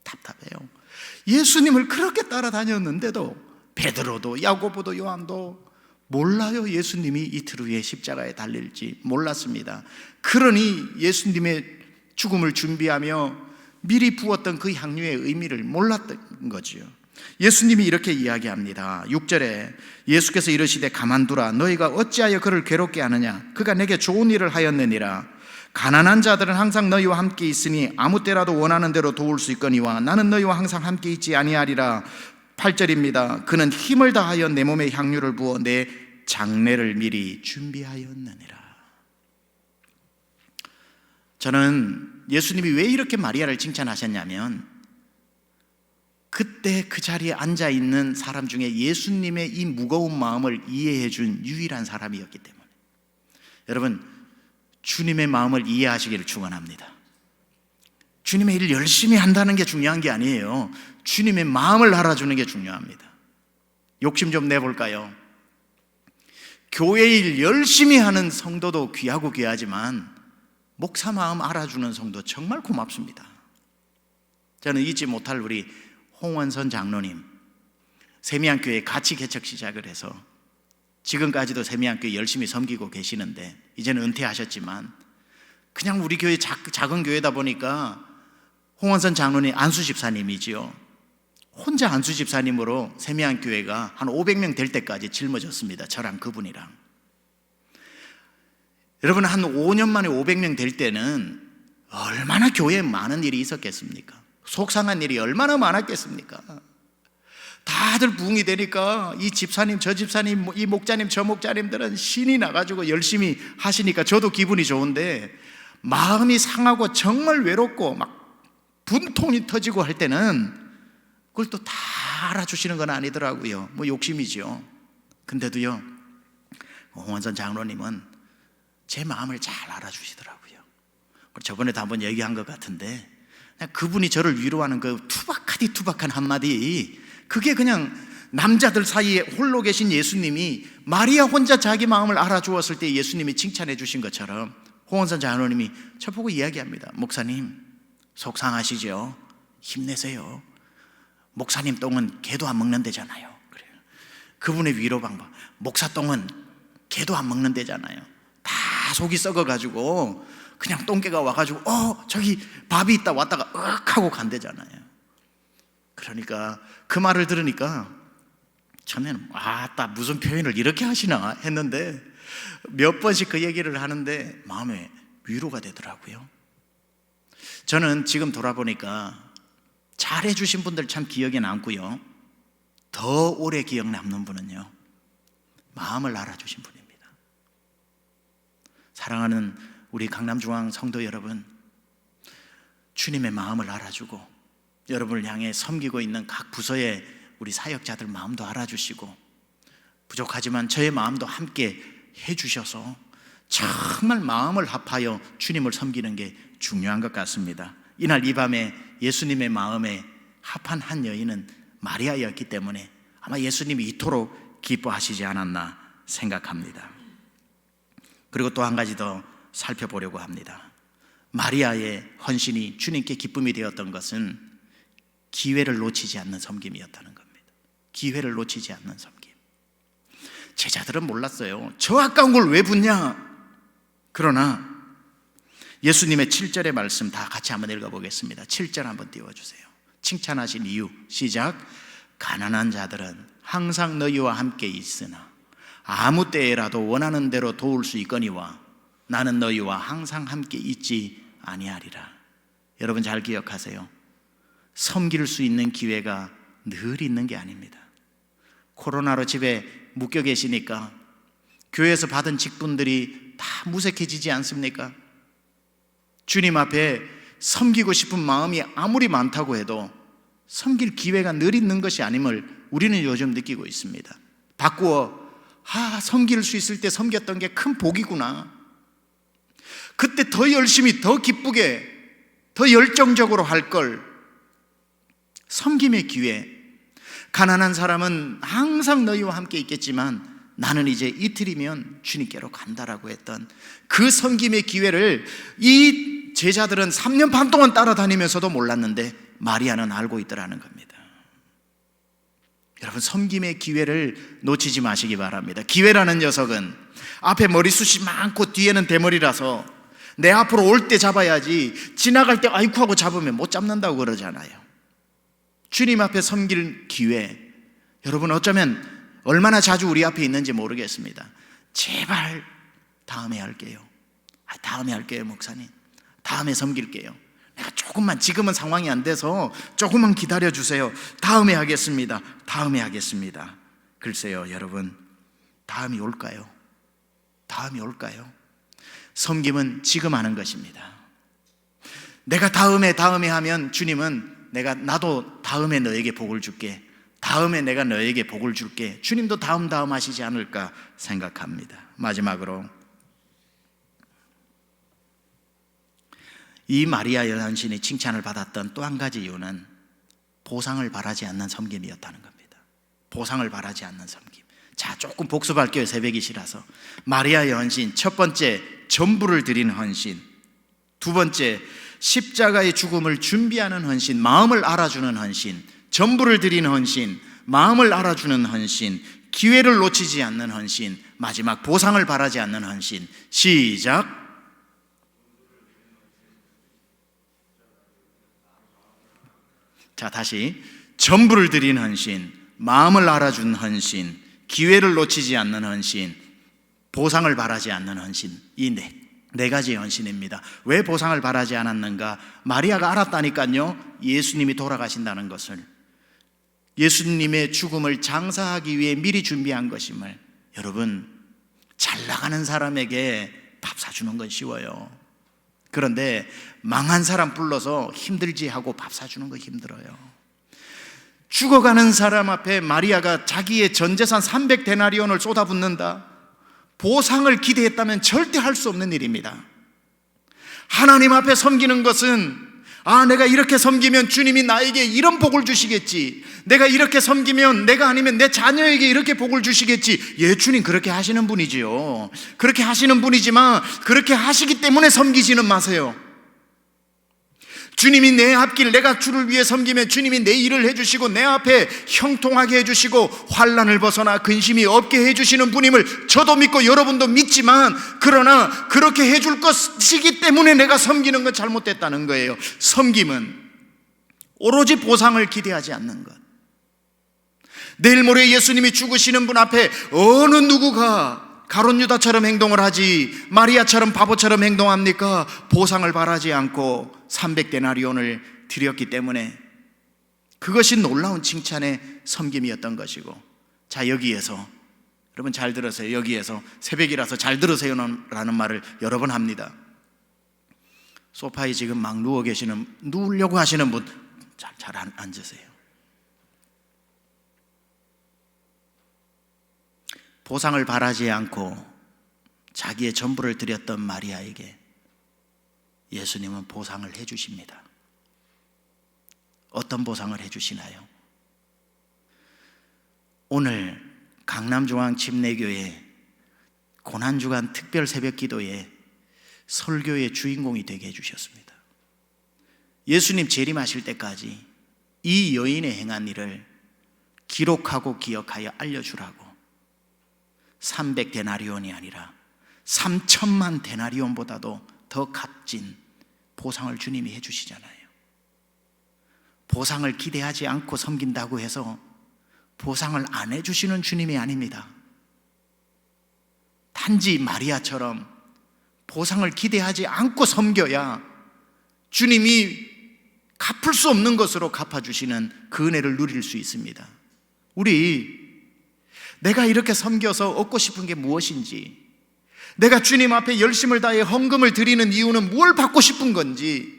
답답해요. 예수님을 그렇게 따라다녔는데도 베드로도 야고보도 요한도 몰라요. 예수님이 이틀 후에 십자가에 달릴지 몰랐습니다. 그러니 예수님의 죽음을 준비하며 미리 부었던 그 향유의 의미를 몰랐던 거지요. 예수님이 이렇게 이야기합니다. 6절에 예수께서 이르시되 가만두라. 너희가 어찌하여 그를 괴롭게 하느냐. 그가 내게 좋은 일을 하였느니라. 가난한 자들은 항상 너희와 함께 있으니 아무 때라도 원하는 대로 도울 수 있거니와 나는 너희와 항상 함께 있지 아니하리라. 8절입니다. 그는 힘을 다하여 내 몸에 향유를 부어 내 장례를 미리 준비하였느니라. 저는 예수님이 왜 이렇게 마리아를 칭찬하셨냐면 그때 그 자리에 앉아있는 사람 중에 예수님의 이 무거운 마음을 이해해 준 유일한 사람이었기 때문에. 여러분, 주님의 마음을 이해하시기를 축원합니다. 주님의 일을 열심히 한다는 게 중요한 게 아니에요. 주님의 마음을 알아주는 게 중요합니다. 욕심 좀 내볼까요? 교회 일 열심히 하는 성도도 귀하고 귀하지만 목사 마음 알아주는 성도 정말 고맙습니다. 저는 잊지 못할 우리 홍원선 장로님, 세미안교회 같이 개척 시작을 해서 지금까지도 세미안교회 열심히 섬기고 계시는데 이제는 은퇴하셨지만 그냥 우리 교회 작은 교회다 보니까 홍원선 장로님 안수 집사님이지요. 혼자 안수 집사님으로 세미안교회가 한 500명 될 때까지 짊어졌습니다. 저랑 그분이랑. 여러분, 한 5년 만에 500명 될 때는 얼마나 교회에 많은 일이 있었겠습니까? 속상한 일이 얼마나 많았겠습니까? 다들 부흥이 되니까 이 집사님 저 집사님 이 목자님 저 목자님들은 신이 나가지고 열심히 하시니까 저도 기분이 좋은데 마음이 상하고 정말 외롭고 막 분통이 터지고 할 때는 그걸 또 다 알아주시는 건 아니더라고요. 뭐 욕심이죠. 근데도요, 홍원선 장로님은 제 마음을 잘 알아주시더라고요. 저번에도 한번 얘기한 것 같은데 그분이 저를 위로하는 그 투박한 한마디, 그게 그냥 남자들 사이에 홀로 계신 예수님이 마리아 혼자 자기 마음을 알아주었을 때 예수님이 칭찬해 주신 것처럼 홍원선 장로님이 저보고 이야기합니다. 목사님 속상하시죠? 힘내세요. 목사님 똥은 개도 안 먹는 데잖아요. 그래요. 그분의 위로 방법, 목사 똥은 개도 안 먹는 데잖아요. 다 속이 썩어가지고 그냥 똥개가 와가지고 저기 밥이 있다 왔다가 으악 하고 간대잖아요. 그러니까 그 말을 들으니까 처음에는 아따 무슨 표현을 이렇게 하시나 했는데 몇 번씩 그 얘기를 하는데 마음에 위로가 되더라고요. 저는 지금 돌아보니까 잘해주신 분들 참 기억에 남고요, 더 오래 기억 남는 분은요, 마음을 알아주신 분입니다. 사랑하는 우리 강남중앙 성도 여러분, 주님의 마음을 알아주고 여러분을 향해 섬기고 있는 각 부서의 우리 사역자들 마음도 알아주시고 부족하지만 저의 마음도 함께 해주셔서 정말 마음을 합하여 주님을 섬기는 게 중요한 것 같습니다. 이날 이 밤에 예수님의 마음에 합한 한 여인은 마리아였기 때문에 아마 예수님이 이토록 기뻐하시지 않았나 생각합니다. 그리고 또 한 가지 더 살펴보려고 합니다. 마리아의 헌신이 주님께 기쁨이 되었던 것은 기회를 놓치지 않는 섬김이었다는 겁니다. 기회를 놓치지 않는 섬김. 제자들은 몰랐어요. 저 아까운 걸 왜 붓냐? 그러나 예수님의 7절의 말씀 다 같이 한번 읽어보겠습니다. 7절 한번 띄워주세요. 칭찬하신 이유 시작. 가난한 자들은 항상 너희와 함께 있으나 아무 때에라도 원하는 대로 도울 수 있거니와 나는 너희와 항상 함께 있지 아니하리라. 여러분 잘 기억하세요. 섬길 수 있는 기회가 늘 있는 게 아닙니다. 코로나로 집에 묶여 계시니까 교회에서 받은 직분들이 다 무색해지지 않습니까? 주님 앞에 섬기고 싶은 마음이 아무리 많다고 해도 섬길 기회가 늘 있는 것이 아님을 우리는 요즘 느끼고 있습니다. 바꾸어 섬길 수 있을 때 섬겼던 게 큰 복이구나. 그때 더 열심히, 더 기쁘게, 더 열정적으로 할 걸. 섬김의 기회. 가난한 사람은 항상 너희와 함께 있겠지만 나는 이제 이틀이면 주님께로 간다라고 했던 그 섬김의 기회를 이 제자들은 3년 반 동안 따라다니면서도 몰랐는데 마리아는 알고 있더라는 겁니다. 여러분, 섬김의 기회를 놓치지 마시기 바랍니다. 기회라는 녀석은 앞에 머리숱이 많고 뒤에는 대머리라서 내 앞으로 올 때 잡아야지 지나갈 때 아이쿠 하고 잡으면 못 잡는다고 그러잖아요. 주님 앞에 섬길 기회, 여러분 어쩌면 얼마나 자주 우리 앞에 있는지 모르겠습니다. 제발 다음에 할게요. 다음에 할게요, 목사님. 다음에 섬길게요. 내가 조금만, 지금은 상황이 안 돼서 조금만 기다려주세요. 다음에 하겠습니다. 다음에 하겠습니다. 글쎄요, 여러분, 다음이 올까요? 다음이 올까요? 섬김은 지금 하는 것입니다. 내가 다음에 하면 주님은 나도 다음에 너에게 복을 줄게, 다음에 내가 너에게 복을 줄게, 주님도 다음 하시지 않을까 생각합니다. 마지막으로 이 마리아 여인신이 칭찬을 받았던 또 한 가지 이유는 보상을 바라지 않는 섬김이었다는 겁니다. 보상을 바라지 않는 섬김. 자, 조금 복습할게요. 새벽이시라서. 마리아 여인신, 첫 번째 전부를 드린 헌신, 두 번째 십자가의 죽음을 준비하는 헌신, 마음을 알아주는 헌신, 전부를 드린 헌신, 마음을 알아주는 헌신, 기회를 놓치지 않는 헌신, 마지막 보상을 바라지 않는 헌신. 시작. 자, 다시. 전부를 드린 헌신, 마음을 알아준 헌신, 기회를 놓치지 않는 헌신, 보상을 바라지 않는 헌신. 이 네 가지의 헌신입니다. 왜 보상을 바라지 않았는가? 마리아가 알았다니까요. 예수님이 돌아가신다는 것을, 예수님의 죽음을 장사하기 위해 미리 준비한 것임을. 여러분, 잘 나가는 사람에게 밥 사주는 건 쉬워요. 그런데 망한 사람 불러서 힘들지 하고 밥 사주는 거 힘들어요. 죽어가는 사람 앞에 마리아가 자기의 전 재산 300데나리온을 쏟아붓는다. 보상을 기대했다면 절대 할 수 없는 일입니다. 하나님 앞에 섬기는 것은, 내가 이렇게 섬기면 주님이 나에게 이런 복을 주시겠지, 내가 이렇게 섬기면, 내가 아니면 내 자녀에게 이렇게 복을 주시겠지. 예, 주님 그렇게 하시는 분이지요. 그렇게 하시는 분이지만 그렇게 하시기 때문에 섬기지는 마세요. 주님이 내 앞길, 내가 주를 위해 섬기면 주님이 내 일을 해주시고 내 앞에 형통하게 해주시고 환난을 벗어나 근심이 없게 해주시는 분임을 저도 믿고 여러분도 믿지만, 그러나 그렇게 해줄 것이기 때문에 내가 섬기는 건 잘못됐다는 거예요. 섬김은 오로지 보상을 기대하지 않는 것. 내일 모레 예수님이 죽으시는 분 앞에 어느 누구가 가룟 유다처럼 행동을 하지, 마리아처럼 바보처럼 행동합니까? 보상을 바라지 않고 300데나리온을 드렸기 때문에 그것이 놀라운 칭찬의 섬김이었던 것이고. 자, 여기에서 여러분 잘 들으세요. 여기에서 새벽이라서 잘 들으세요라는 말을 여러 번 합니다. 소파에 지금 막 누우려고 하시는 분 잘 앉으세요. 보상을 바라지 않고 자기의 전부를 드렸던 마리아에게 예수님은 보상을 해주십니다. 어떤 보상을 해주시나요? 오늘 강남중앙침례교회 고난주간 특별 새벽기도에 설교의 주인공이 되게 해주셨습니다. 예수님 재림하실 때까지 이 여인의 행한 일을 기록하고 기억하여 알려주라고 300데나리온이 아니라 3천만 데나리온보다도 더 값진 보상을 주님이 해주시잖아요. 보상을 기대하지 않고 섬긴다고 해서 보상을 안 해주시는 주님이 아닙니다. 단지 마리아처럼 보상을 기대하지 않고 섬겨야 주님이 갚을 수 없는 것으로 갚아주시는 그 은혜를 누릴 수 있습니다. 내가 이렇게 섬겨서 얻고 싶은 게 무엇인지, 내가 주님 앞에 열심을 다해 헌금을 드리는 이유는 뭘 받고 싶은 건지,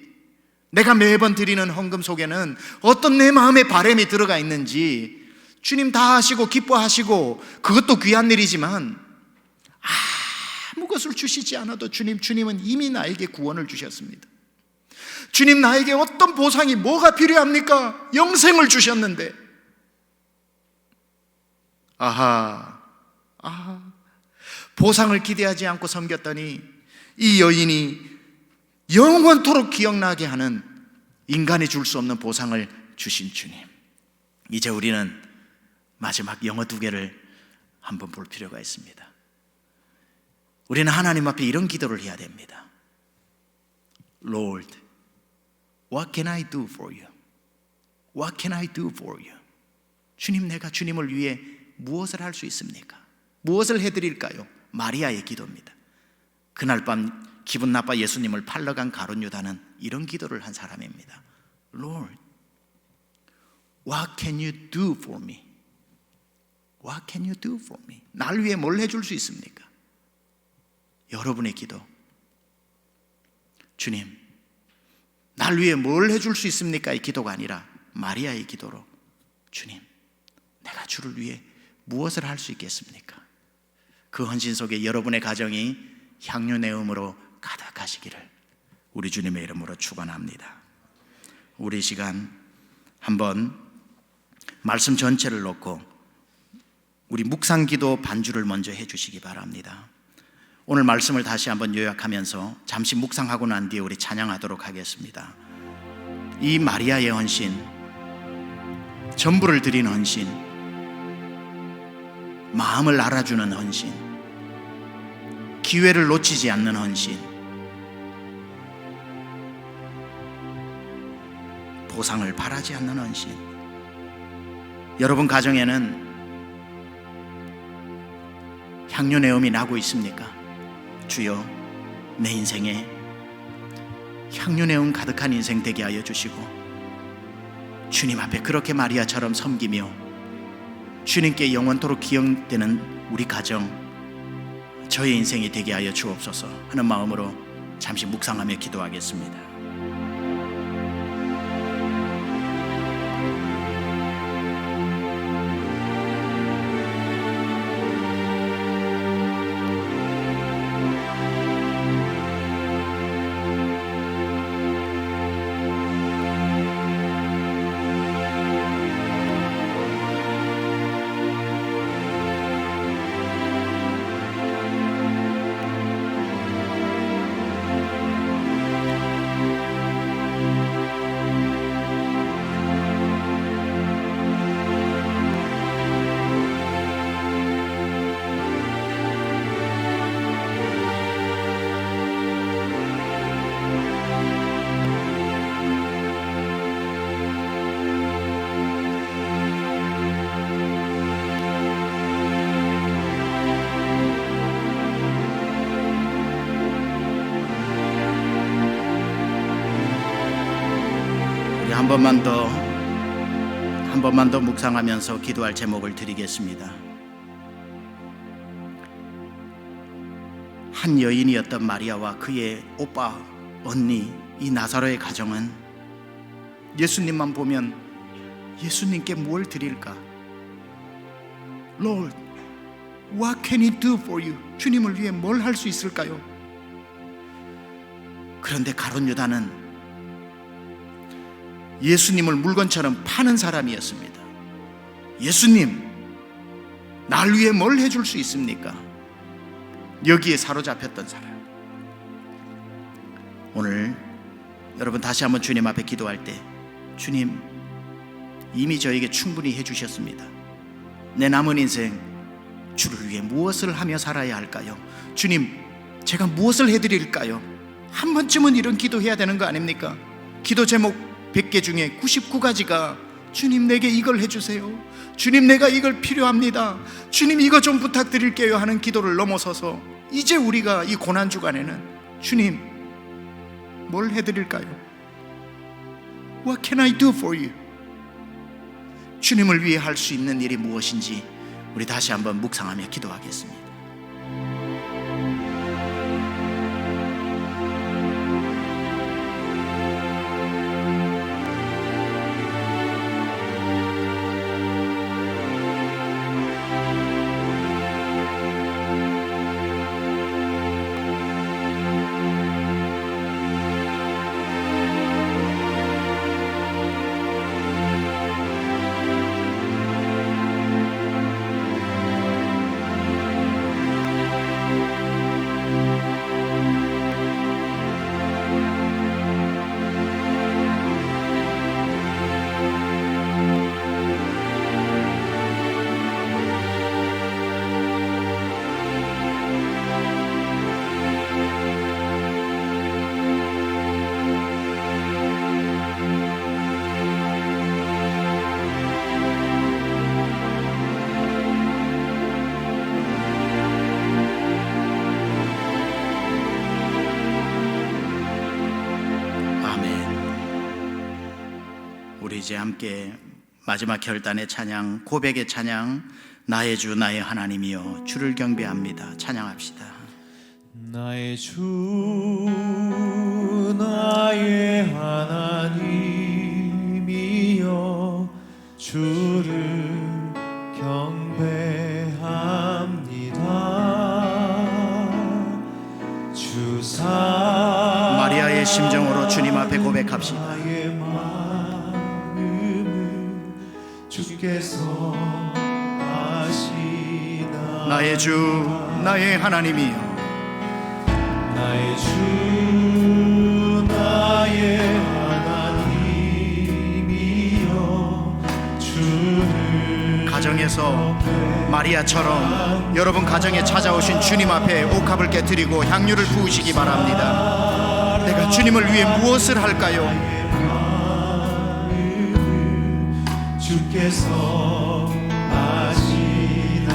내가 매번 드리는 헌금 속에는 어떤 내 마음의 바람이 들어가 있는지, 주님 다 하시고 기뻐하시고 그것도 귀한 일이지만 것을 주시지 않아도 주님은 이미 나에게 구원을 주셨습니다. 주님, 나에게 어떤 보상이 뭐가 필요합니까? 영생을 주셨는데. 아하, 보상을 기대하지 않고 섬겼더니 이 여인이 영원토록 기억나게 하는, 인간이 줄 수 없는 보상을 주신 주님. 이제 우리는 마지막 영어 2개를 한번 볼 필요가 있습니다. 우리는 하나님 앞에 이런 기도를 해야 됩니다. Lord, what can I do for you? What can I do for you? 주님, 내가 주님을 위해 무엇을 할 수 있습니까? 무엇을 해드릴까요? 마리아의 기도입니다. 그날 밤 기분 나빠 예수님을 팔러간 가룟 유다는 이런 기도를 한 사람입니다. Lord, what can you do for me? What can you do for me? 날 위해 뭘 해줄 수 있습니까? 여러분의 기도, 주님, 날 위해 뭘 해줄 수 있습니까? 이 기도가 아니라 마리아의 기도로, 주님, 내가 주를 위해 무엇을 할 수 있겠습니까? 그 헌신 속에 여러분의 가정이 향유내음으로 가득하시기를 우리 주님의 이름으로 축원합니다. 우리 시간 한번 말씀 전체를 놓고 우리 묵상기도 반주를 먼저 해주시기 바랍니다. 오늘 말씀을 다시 한번 요약하면서 잠시 묵상하고 난 뒤에 우리 찬양하도록 하겠습니다. 이 마리아의 헌신, 전부를 드린 헌신, 마음을 알아주는 헌신, 기회를 놓치지 않는 헌신, 보상을 바라지 않는 헌신. 여러분 가정에는 향유내음이 나고 있습니까? 주여, 내 인생에 향유내음 가득한 인생 되게 하여 주시고 주님 앞에 그렇게 마리아처럼 섬기며 주님께 영원토록 기억되는 우리 가정, 저의 인생이 되게 하여 주옵소서 하는 마음으로 잠시 묵상하며 기도하겠습니다. 한 번만 더 묵상하면서 기도할 제목을 드리겠습니다. 한 여인이었던 마리아와 그의 오빠, 언니, 이 나사로의 가정은 예수님만 보면 예수님께 뭘 드릴까? Lord, what can I do for you? 주님을 위해 뭘 할 수 있을까요? 그런데 가룟 유다는 예수님을 물건처럼 파는 사람이었습니다. 예수님, 날 위해 뭘 해줄 수 있습니까? 여기에 사로잡혔던 사람. 오늘 여러분 다시 한번 주님 앞에 기도할 때, 주님, 이미 저에게 충분히 해주셨습니다. 내 남은 인생 주를 위해 무엇을 하며 살아야 할까요? 주님, 제가 무엇을 해드릴까요? 한 번쯤은 이런 기도해야 되는 거 아닙니까? 기도 제목 100개 중에 99가지가 주님, 내게 이걸 해주세요, 주님, 내가 이걸 필요합니다, 주님, 이거 좀 부탁드릴게요 하는 기도를 넘어서서 이제 우리가 이 고난주간에는 주님, 뭘 해드릴까요? What can I do for you? 주님을 위해 할 수 있는 일이 무엇인지 우리 다시 한번 묵상하며 기도하겠습니다. 우리 이제 함께 마지막 결단의 찬양, 고백의 찬양, 나의 주 나의 하나님이여 주를 경배합니다. 찬양합시다.
나의 주 나의 하나님이여 주를 경배합니다. 주사
마리아의 심정으로 주님 앞에 고백합시다.
나의 마음을 주께서 아시나.
나의 주 나의 하나님이여
나의 주 나의 하나님이여 주를
가정에서 마리아처럼 여러분 가정에 찾아오신 주님 앞에 옥합을 깨뜨리고 향유를 부으시기 바랍니다. 내가 주님을 위해 무엇을 할까요?
주께서 아시나이다.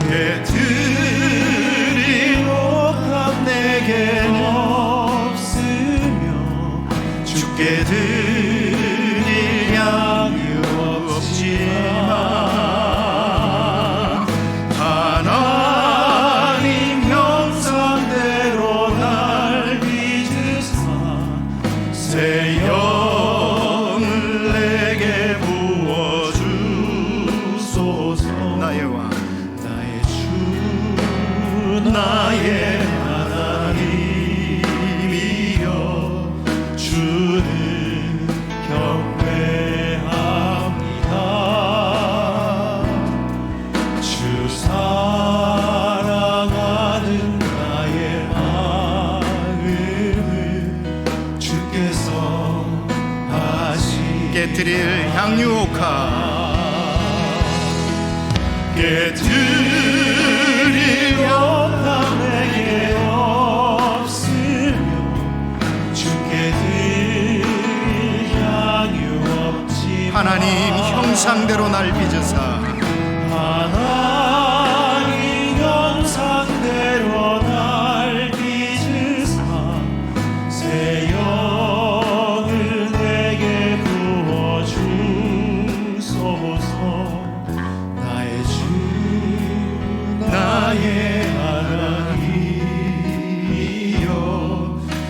깨뜨린 옥합 내겐 없으며 주께 드릴 향유 없지만 하나님 형상대로 날 빚으사 새 영을 내게 부어주소서.
나의 왕
나의 하나님이여 주를 경배합니다. 주 사랑하는 나의 마음을 주께서 아시나.
깨뜨릴 향유 옥합
깨뜨릴 옥합 내게 없으며 주께 드릴 향유 없지만
하나님 형상대로 날 빚으사
하나님 형상대로 날 빚으사 새 영을 내게 부어주소서. 나의 주 나의 하나님이여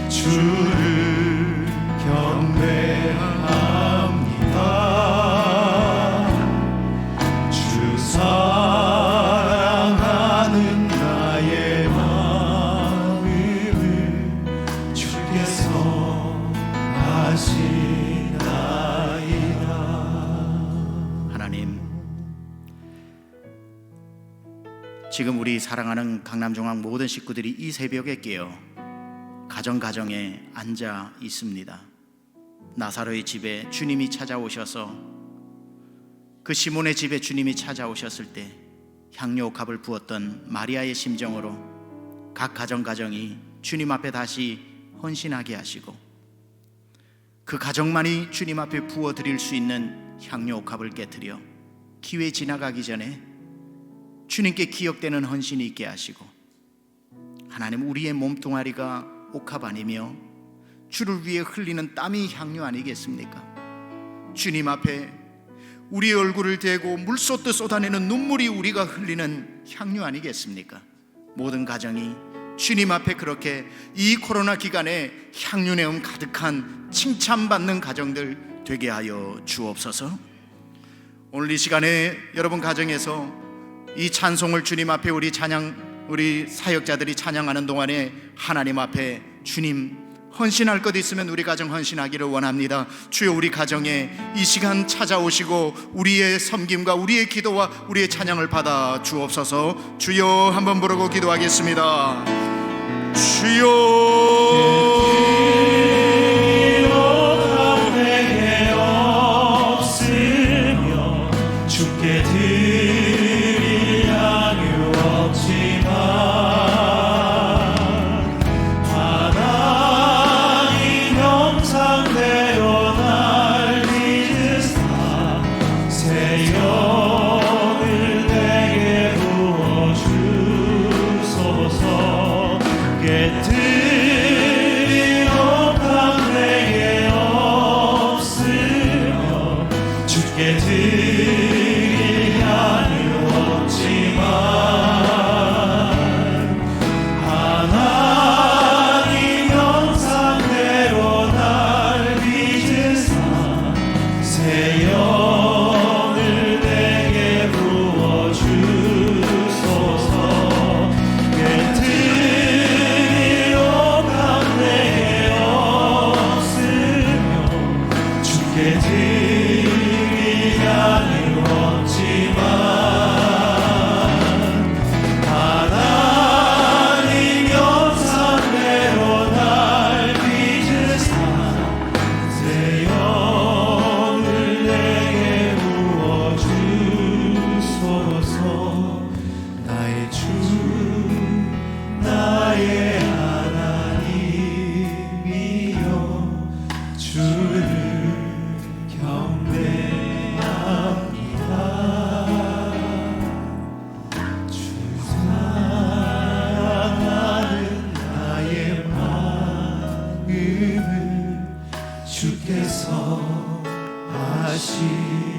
주를 경배합니다. 주 사랑하는 나의 마음을 주께서 아시나이다.
하나님, 지금 우리 사랑하는 강남중앙 모든 식구들이 이 새벽에 깨어 가정에 앉아 있습니다. 나사로의 집에 주님이 찾아오셔서 그 시몬의 집에 주님이 찾아오셨을 때 향료옥합을 부었던 마리아의 심정으로 각 가정이 주님 앞에 다시 헌신하게 하시고 그 가정만이 주님 앞에 부어드릴 수 있는 향료옥합을 깨뜨려 기회 지나가기 전에 주님께 기억되는 헌신이 있게 하시고, 하나님, 우리의 몸뚱아리가 옥합 아니며 주를 위해 흘리는 땀이 향유 아니겠습니까? 주님 앞에 우리의 얼굴을 대고 물쏟듯 쏟아내는 눈물이 우리가 흘리는 향유 아니겠습니까? 모든 가정이 주님 앞에 그렇게 이 코로나 기간에 향유 내음 가득한 칭찬받는 가정들 되게 하여 주옵소서. 오늘 이 시간에 여러분 가정에서 이 찬송을 주님 앞에 우리 사역자들이 찬양하는 동안에 하나님 앞에 주님, 헌신할 것 있으면 우리 가정 헌신하기를 원합니다. 주여, 우리 가정에 이 시간 찾아오시고 우리의 섬김과 우리의 기도와 우리의 찬양을 받아 주옵소서. 주여, 한번 부르고 기도하겠습니다. 주여,
내게 없으며 주께 드릴 향유 없지만 하나님 형상대로 날 빚으사 새 영을 내게 부어주소서. 깨뜨린 다시